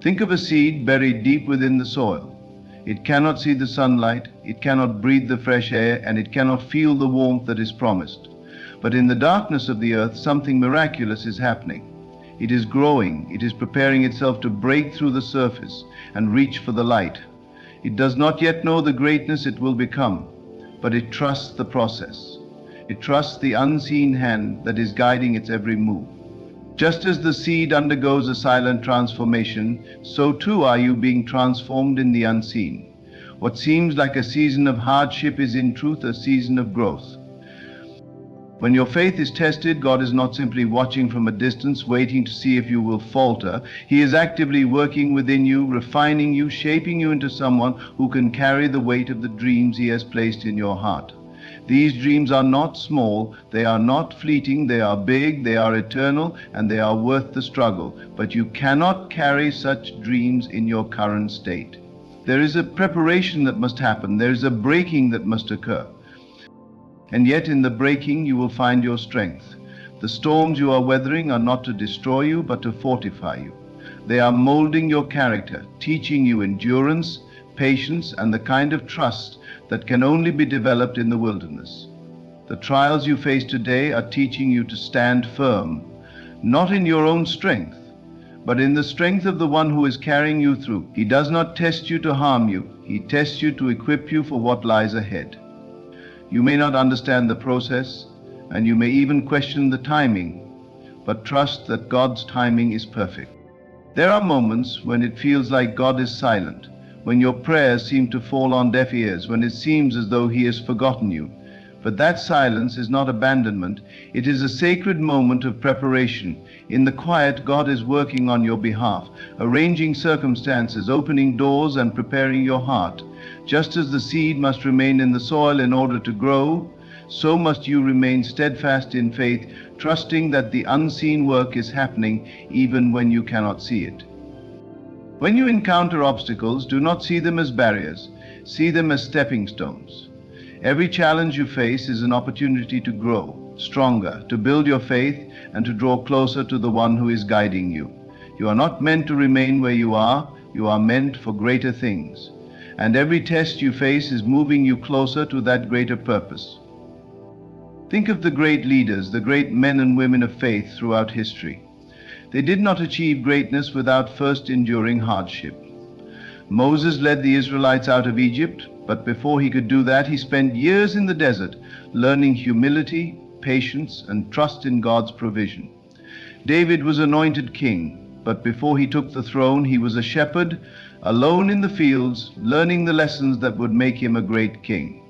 Think of a seed buried deep within the soil. It cannot see the sunlight, it cannot breathe the fresh air, and it cannot feel the warmth that is promised. But in the darkness of the earth, something miraculous is happening. It is growing, it is preparing itself to break through the surface and reach for the light. It does not yet know the greatness it will become, but it trusts the process. It trusts the unseen hand that is guiding its every move. Just as the seed undergoes a silent transformation, so too are you being transformed in the unseen. What seems like a season of hardship is in truth a season of growth. When your faith is tested, God is not simply watching from a distance, waiting to see if you will falter. He is actively working within you, refining you, shaping you into someone who can carry the weight of the dreams He has placed in your heart. These dreams are not small, they are not fleeting, they are big, they are eternal, and they are worth the struggle. But you cannot carry such dreams in your current state. There is a preparation that must happen, there is a breaking that must occur. And yet in the breaking you will find your strength. The storms you are weathering are not to destroy you, but to fortify you. They are molding your character, teaching you endurance, patience, and the kind of trust that can only be developed in the wilderness. The trials you face today are teaching you to stand firm, not in your own strength, but in the strength of the one who is carrying you through. He does not test you to harm you, He tests you to equip you for what lies ahead. You may not understand the process, and you may even question the timing, but trust that God's timing is perfect. There are moments when it feels like God is silent, when your prayers seem to fall on deaf ears, when it seems as though He has forgotten you. But that silence is not abandonment, it is a sacred moment of preparation. In the quiet, God is working on your behalf, arranging circumstances, opening doors, and preparing your heart. Just as the seed must remain in the soil in order to grow, so must you remain steadfast in faith, trusting that the unseen work is happening even when you cannot see it. When you encounter obstacles, do not see them as barriers, see them as stepping stones. Every challenge you face is an opportunity to grow stronger, to build your faith, and to draw closer to the one who is guiding you. You are not meant to remain where you are meant for greater things. And every test you face is moving you closer to that greater purpose. Think of the great leaders, the great men and women of faith throughout history. They did not achieve greatness without first enduring hardship. Moses led the Israelites out of Egypt, but before he could do that, he spent years in the desert, learning humility, patience, and trust in God's provision. David was anointed king, but before he took the throne, he was a shepherd, alone in the fields, learning the lessons that would make him a great king.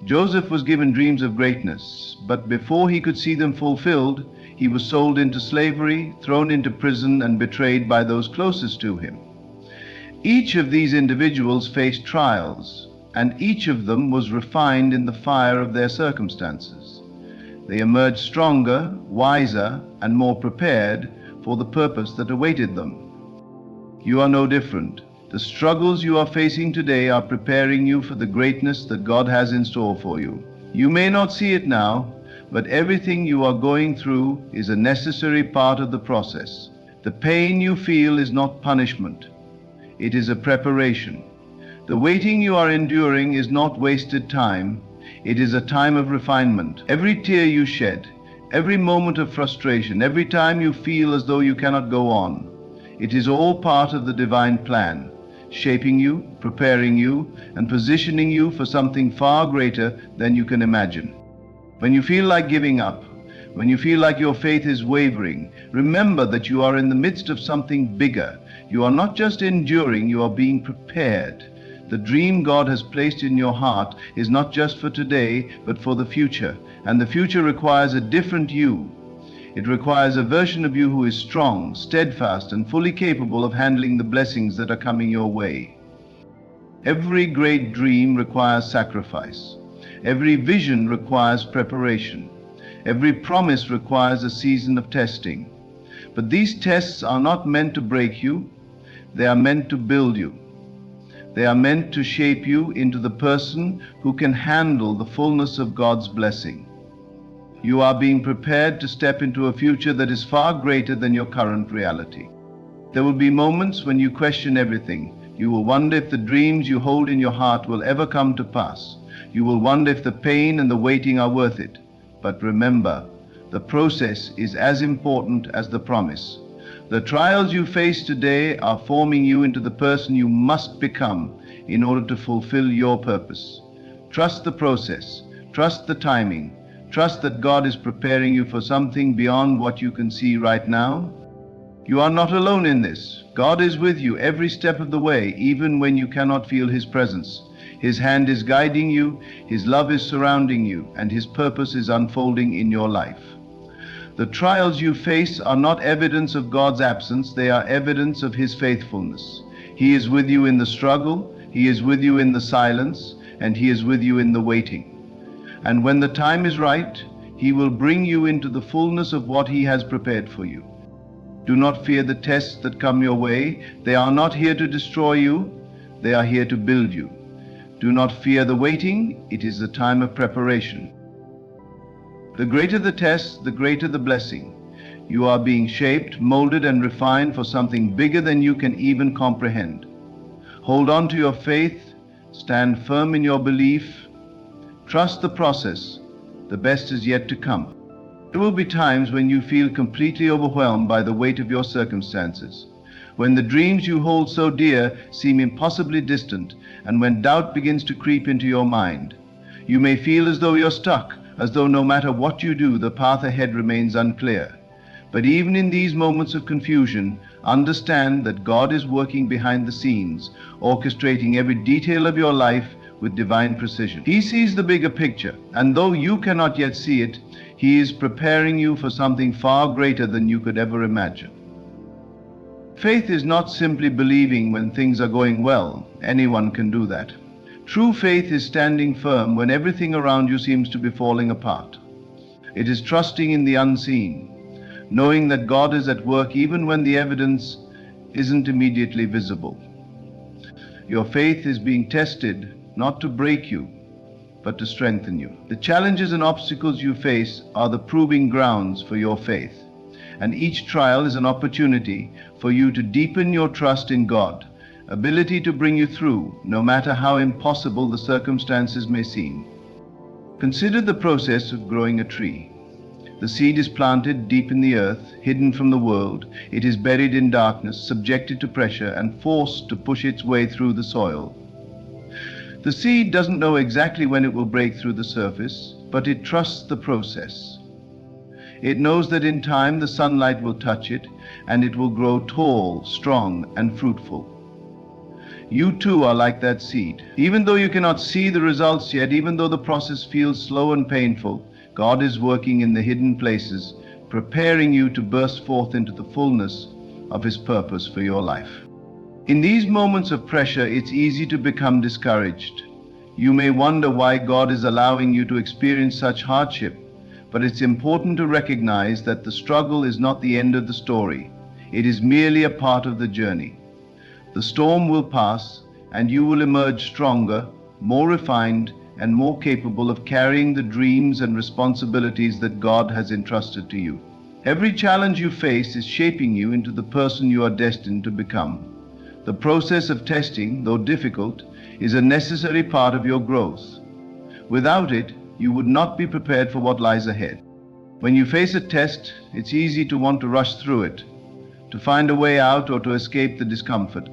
Joseph was given dreams of greatness, but before he could see them fulfilled, he was sold into slavery, thrown into prison, and betrayed by those closest to him. Each of these individuals faced trials, and each of them was refined in the fire of their circumstances. They emerged stronger, wiser, and more prepared for the purpose that awaited them. You are no different. The struggles you are facing today are preparing you for the greatness that God has in store for you. You may not see it now, but everything you are going through is a necessary part of the process. The pain you feel is not punishment. It is a preparation. The waiting you are enduring is not wasted time. It is a time of refinement. Every tear you shed, every moment of frustration, every time you feel as though you cannot go on, it is all part of the divine plan, shaping you, preparing you, and positioning you for something far greater than you can imagine. When you feel like giving up, when you feel like your faith is wavering, remember that you are in the midst of something bigger. You are not just enduring, you are being prepared. The dream God has placed in your heart is not just for today, but for the future. And the future requires a different you. It requires a version of you who is strong, steadfast, and fully capable of handling the blessings that are coming your way. Every great dream requires sacrifice. Every vision requires preparation. Every promise requires a season of testing. But these tests are not meant to break you. They are meant to build you. They are meant to shape you into the person who can handle the fullness of God's blessing. You are being prepared to step into a future that is far greater than your current reality. There will be moments when you question everything. You will wonder if the dreams you hold in your heart will ever come to pass. You will wonder if the pain and the waiting are worth it. But remember, the process is as important as the promise. The trials you face today are forming you into the person you must become in order to fulfill your purpose. Trust the process. Trust the timing. Trust that God is preparing you for something beyond what you can see right now. You are not alone in this. God is with you every step of the way, even when you cannot feel His presence. His hand is guiding you, His love is surrounding you, and His purpose is unfolding in your life. The trials you face are not evidence of God's absence, they are evidence of His faithfulness. He is with you in the struggle, He is with you in the silence, and He is with you in the waiting. And when the time is right, He will bring you into the fullness of what He has prepared for you. Do not fear the tests that come your way. They are not here to destroy you, they are here to build you. Do not fear the waiting, it is a time of preparation. The greater the test, the greater the blessing. You are being shaped, molded, and refined for something bigger than you can even comprehend. Hold on to your faith, stand firm in your belief, trust the process. The best is yet to come. There will be times when you feel completely overwhelmed by the weight of your circumstances, when the dreams you hold so dear seem impossibly distant, and when doubt begins to creep into your mind. You may feel as though you're stuck, as though no matter what you do, the path ahead remains unclear. But even in these moments of confusion, understand that God is working behind the scenes, orchestrating every detail of your life with divine precision. He sees the bigger picture, and though you cannot yet see it, He is preparing you for something far greater than you could ever imagine. Faith is not simply believing when things are going well. Anyone can do that. True faith is standing firm when everything around you seems to be falling apart. It is trusting in the unseen, knowing that God is at work even when the evidence isn't immediately visible. Your faith is being tested not to break you, but to strengthen you. The challenges and obstacles you face are the proving grounds for your faith, and each trial is an opportunity for you to deepen your trust in God, ability to bring you through, no matter how impossible the circumstances may seem. Consider the process of growing a tree. The seed is planted deep in the earth, hidden from the world. It is buried in darkness, subjected to pressure, and forced to push its way through the soil. The seed doesn't know exactly when it will break through the surface, but it trusts the process. It knows that in time the sunlight will touch it, and it will grow tall, strong, and fruitful. You too are like that seed. Even though you cannot see the results yet, even though the process feels slow and painful, God is working in the hidden places, preparing you to burst forth into the fullness of His purpose for your life. In these moments of pressure, it's easy to become discouraged. You may wonder why God is allowing you to experience such hardship, but it's important to recognize that the struggle is not the end of the story. It is merely a part of the journey. The storm will pass, and you will emerge stronger, more refined, and more capable of carrying the dreams and responsibilities that God has entrusted to you. Every challenge you face is shaping you into the person you are destined to become. The process of testing, though difficult, is a necessary part of your growth. Without it, you would not be prepared for what lies ahead. When you face a test, it's easy to want to rush through it, to find a way out or to escape the discomfort.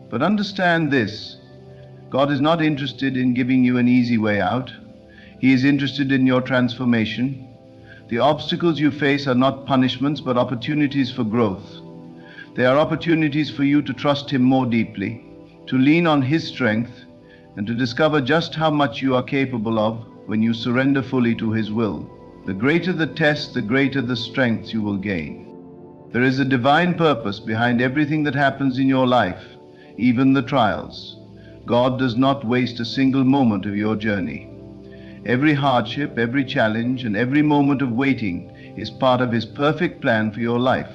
But understand this: God is not interested in giving you an easy way out. He is interested in your transformation. The obstacles you face are not punishments, but opportunities for growth. They are opportunities for you to trust Him more deeply, to lean on His strength, and to discover just how much you are capable of when you surrender fully to His will. The greater the test, the greater the strength you will gain. There is a divine purpose behind everything that happens in your life, even the trials. God does not waste a single moment of your journey. Every hardship, every challenge, and every moment of waiting is part of His perfect plan for your life.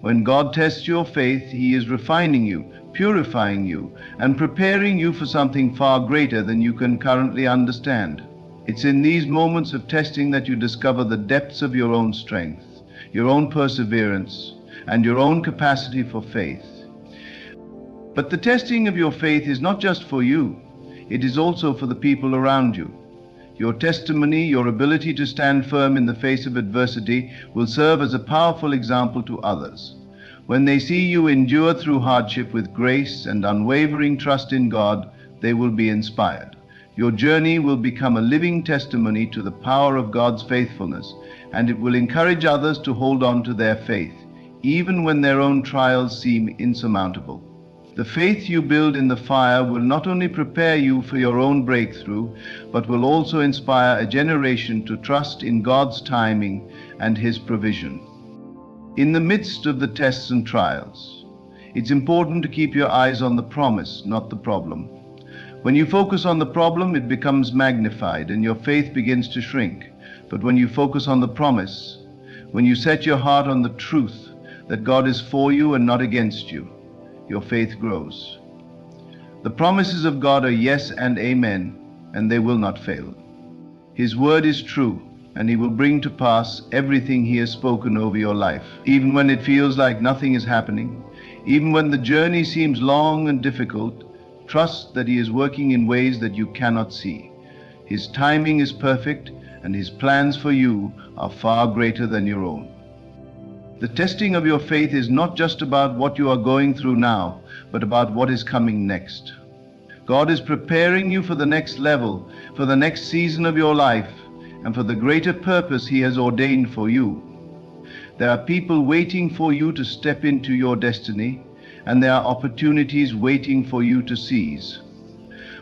When God tests your faith, He is refining you, purifying you, and preparing you for something far greater than you can currently understand. It's in these moments of testing that you discover the depths of your own strength, your own perseverance, and your own capacity for faith. But the testing of your faith is not just for you, it is also for the people around you. Your testimony, your ability to stand firm in the face of adversity, will serve as a powerful example to others. When they see you endure through hardship with grace and unwavering trust in God, they will be inspired. Your journey will become a living testimony to the power of God's faithfulness, and it will encourage others to hold on to their faith, even when their own trials seem insurmountable. The faith you build in the fire will not only prepare you for your own breakthrough, but will also inspire a generation to trust in God's timing and His provision. In the midst of the tests and trials, it's important to keep your eyes on the promise, not the problem. When you focus on the problem, it becomes magnified and your faith begins to shrink. But when you focus on the promise, when you set your heart on the truth that God is for you and not against you, your faith grows. The promises of God are yes and amen, and they will not fail. His word is true, and He will bring to pass everything He has spoken over your life. Even when it feels like nothing is happening, even when the journey seems long and difficult, trust that He is working in ways that you cannot see. His timing is perfect, and His plans for you are far greater than your own. The testing of your faith is not just about what you are going through now, but about what is coming next. God is preparing you for the next level, for the next season of your life, and for the greater purpose He has ordained for you. There are people waiting for you to step into your destiny, and there are opportunities waiting for you to seize.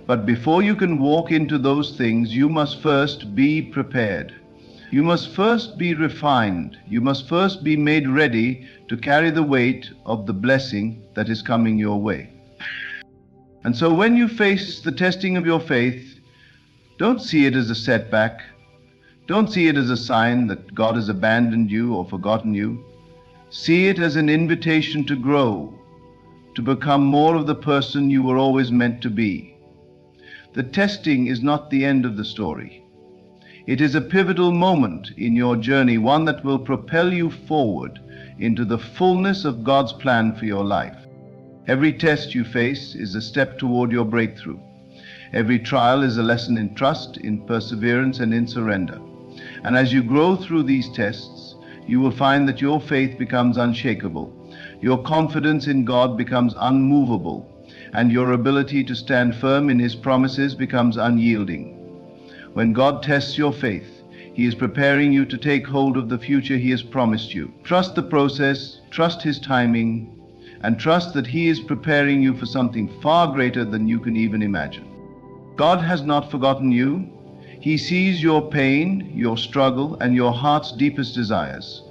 But before you can walk into those things, you must first be prepared. You must first be refined. You must first be made ready to carry the weight of the blessing that is coming your way. And so when you face the testing of your faith, don't see it as a setback. Don't see it as a sign that God has abandoned you or forgotten you. See it as an invitation to grow, to become more of the person you were always meant to be. The testing is not the end of the story. It is a pivotal moment in your journey, one that will propel you forward into the fullness of God's plan for your life. Every test you face is a step toward your breakthrough. Every trial is a lesson in trust, in perseverance, and in surrender. And as you grow through these tests, you will find that your faith becomes unshakable, your confidence in God becomes unmovable, and your ability to stand firm in His promises becomes unyielding. When God tests your faith, He is preparing you to take hold of the future He has promised you. Trust the process, trust His timing, and trust that He is preparing you for something far greater than you can even imagine. God has not forgotten you. He sees your pain, your struggle, and your heart's deepest desires.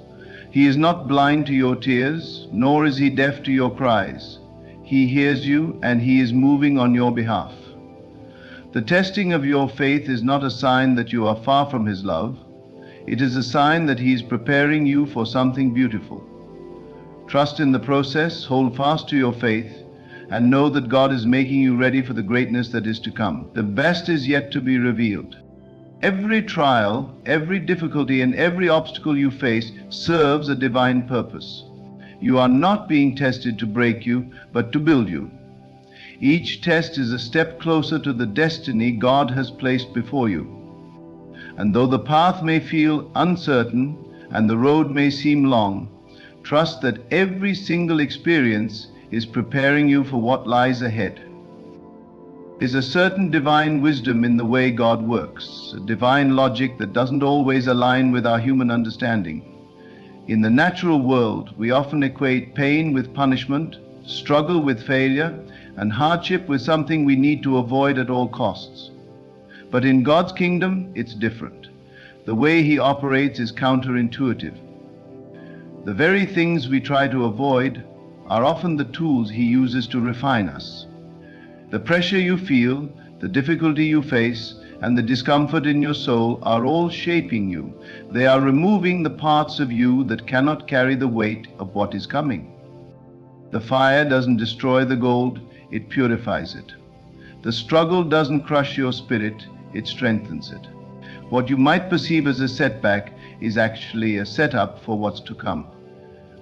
He is not blind to your tears, nor is He deaf to your cries. He hears you, and He is moving on your behalf. The testing of your faith is not a sign that you are far from His love. It is a sign that He is preparing you for something beautiful. Trust in the process, hold fast to your faith, and know that God is making you ready for the greatness that is to come. The best is yet to be revealed. Every trial, every difficulty, and every obstacle you face serves a divine purpose. You are not being tested to break you, but to build you. Each test is a step closer to the destiny God has placed before you. And though the path may feel uncertain and the road may seem long, trust that every single experience is preparing you for what lies ahead. There's a certain divine wisdom in the way God works, a divine logic that doesn't always align with our human understanding. In the natural world, we often equate pain with punishment, struggle with failure, and hardship with something we need to avoid at all costs. But in God's kingdom, it's different. The way He operates is counterintuitive. The very things we try to avoid are often the tools He uses to refine us. The pressure you feel, the difficulty you face, and the discomfort in your soul are all shaping you. They are removing the parts of you that cannot carry the weight of what is coming. The fire doesn't destroy the gold, it purifies it. The struggle doesn't crush your spirit, it strengthens it. What you might perceive as a setback is actually a setup for what's to come.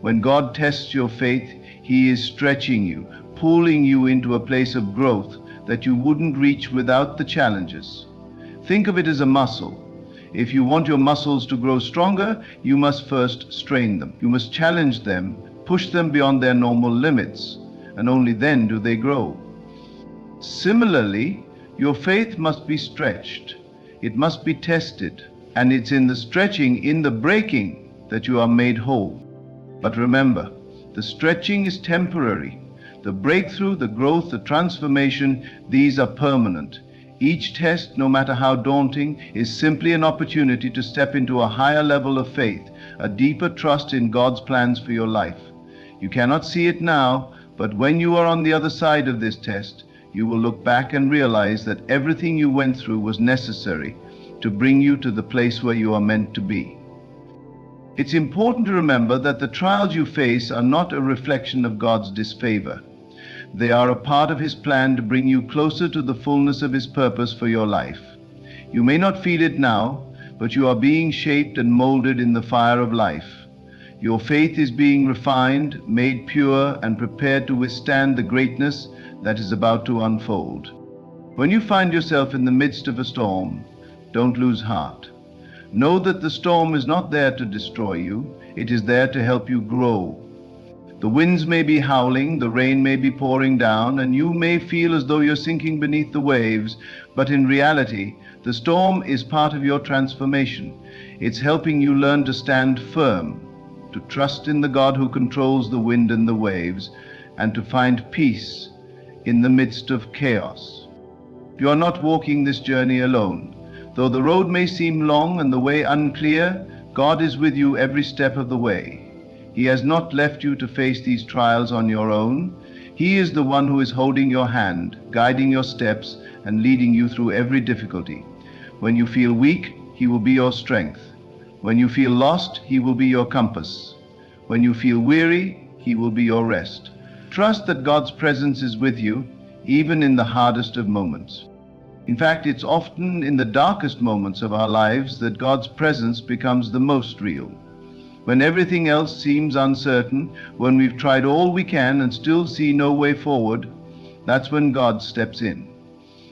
When God tests your faith, He is stretching you, pulling you into a place of growth that you wouldn't reach without the challenges. Think of it as a muscle. If you want your muscles to grow stronger, you must first strain them. You must challenge them, push them beyond their normal limits, and only then do they grow. Similarly, your faith must be stretched. It must be tested, and it's in the stretching, in the breaking, that you are made whole. But remember, the stretching is temporary. The breakthrough, the growth, the transformation, these are permanent. Each test, no matter how daunting, is simply an opportunity to step into a higher level of faith, a deeper trust in God's plans for your life. You cannot see it now, but when you are on the other side of this test, you will look back and realize that everything you went through was necessary to bring you to the place where you are meant to be. It's important to remember that the trials you face are not a reflection of God's disfavor. They are a part of His plan to bring you closer to the fullness of His purpose for your life. You may not feel it now, but you are being shaped and molded in the fire of life. Your faith is being refined, made pure, and prepared to withstand the greatness that is about to unfold. When you find yourself in the midst of a storm, don't lose heart. Know that the storm is not there to destroy you, it is there to help you grow. The winds may be howling, the rain may be pouring down, and you may feel as though you're sinking beneath the waves, but in reality, the storm is part of your transformation. It's helping you learn to stand firm, to trust in the God who controls the wind and the waves, and to find peace in the midst of chaos. You are not walking this journey alone. Though the road may seem long and the way unclear, God is with you every step of the way. He has not left you to face these trials on your own. He is the one who is holding your hand, guiding your steps, and leading you through every difficulty. When you feel weak, He will be your strength. When you feel lost, He will be your compass. When you feel weary, He will be your rest. Trust that God's presence is with you, even in the hardest of moments. In fact, it's often in the darkest moments of our lives that God's presence becomes the most real. When everything else seems uncertain, when we've tried all we can and still see no way forward, that's when God steps in.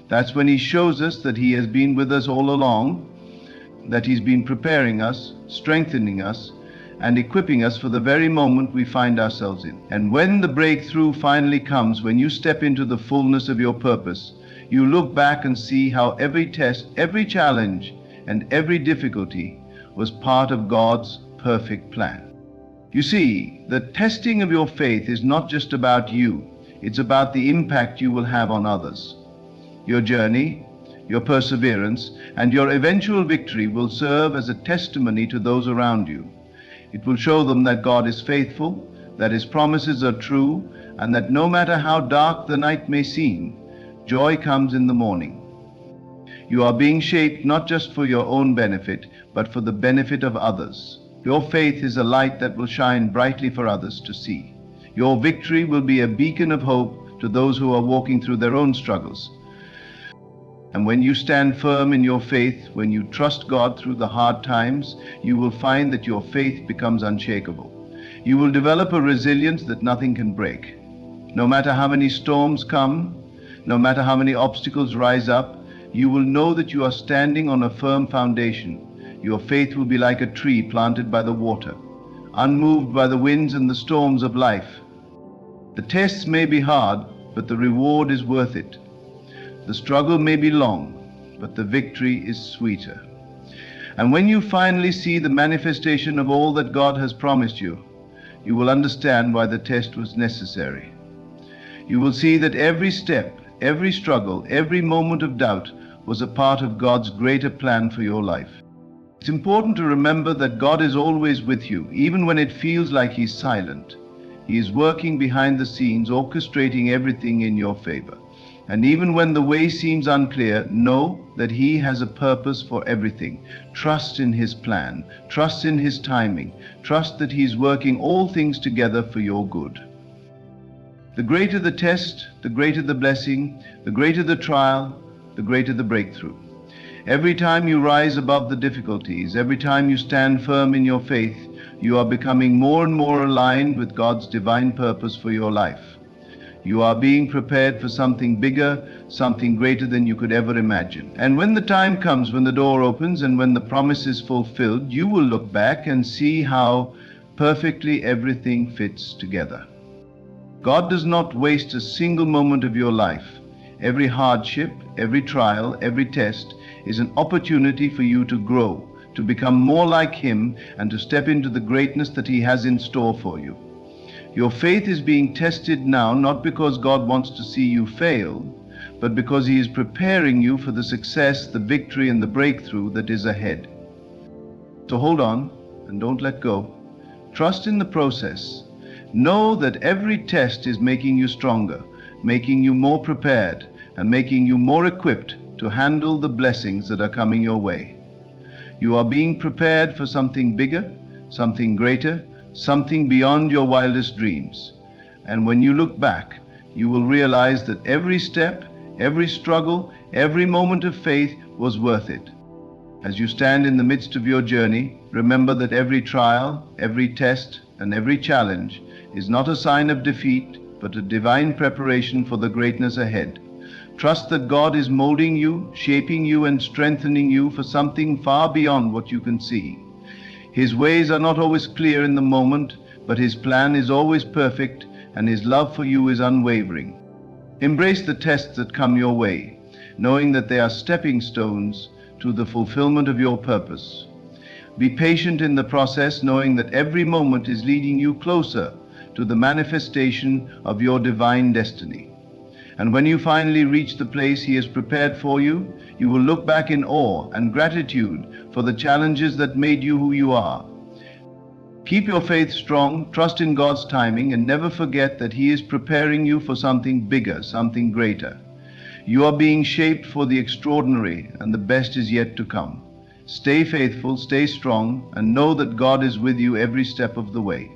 That's when He shows us that He has been with us all along, that He's been preparing us, strengthening us, and equipping us for the very moment we find ourselves in. And when the breakthrough finally comes, when you step into the fullness of your purpose, you look back and see how every test, every challenge, and every difficulty was part of God's perfect plan. You see, the testing of your faith is not just about you, it's about the impact you will have on others. Your journey, your perseverance, and your eventual victory will serve as a testimony to those around you. It will show them that God is faithful, that His promises are true, and that no matter how dark the night may seem, joy comes in the morning. You are being shaped not just for your own benefit, but for the benefit of others. Your faith is a light that will shine brightly for others to see. Your victory will be a beacon of hope to those who are walking through their own struggles. And when you stand firm in your faith, when you trust God through the hard times, you will find that your faith becomes unshakable. You will develop a resilience that nothing can break. No matter how many storms come, no matter how many obstacles rise up, you will know that you are standing on a firm foundation. Your faith will be like a tree planted by the water, unmoved by the winds and the storms of life. The tests may be hard, but the reward is worth it. The struggle may be long, but the victory is sweeter. And when you finally see the manifestation of all that God has promised you, you will understand why the test was necessary. You will see that every step, every struggle, every moment of doubt was a part of God's greater plan for your life. It's important to remember that God is always with you, even when it feels like He's silent. He is working behind the scenes, orchestrating everything in your favor. And even when the way seems unclear, know that He has a purpose for everything. Trust in His plan. Trust in His timing. Trust that He's working all things together for your good. The greater the test, the greater the blessing, the greater the trial, the greater the breakthrough. Every time you rise above the difficulties, every time you stand firm in your faith, you are becoming more and more aligned with God's divine purpose for your life. You are being prepared for something bigger, something greater than you could ever imagine. And when the time comes, when the door opens and when the promise is fulfilled, you will look back and see how perfectly everything fits together. God does not waste a single moment of your life. Every hardship, every trial, every test is an opportunity for you to grow, to become more like Him, and to step into the greatness that He has in store for you. Your faith is being tested now, not because God wants to see you fail, but because He is preparing you for the success, the victory, and the breakthrough that is ahead. So hold on and don't let go. Trust in the process. Know that every test is making you stronger, making you more prepared, and making you more equipped to handle the blessings that are coming your way. You are being prepared for something bigger, something greater, something beyond your wildest dreams. And when you look back, you will realize that every step, every struggle, every moment of faith was worth it. As you stand in the midst of your journey, remember that every trial, every test, and every challenge is not a sign of defeat, but a divine preparation for the greatness ahead. Trust that God is molding you, shaping you, and strengthening you for something far beyond what you can see. His ways are not always clear in the moment, but His plan is always perfect, and His love for you is unwavering. Embrace the tests that come your way, knowing that they are stepping stones to the fulfillment of your purpose. Be patient in the process, knowing that every moment is leading you closer to the manifestation of your divine destiny. And when you finally reach the place He has prepared for you, you will look back in awe and gratitude for the challenges that made you who you are. Keep your faith strong, trust in God's timing, and never forget that He is preparing you for something bigger, something greater. You are being shaped for the extraordinary, and the best is yet to come. Stay faithful, stay strong, and know that God is with you every step of the way.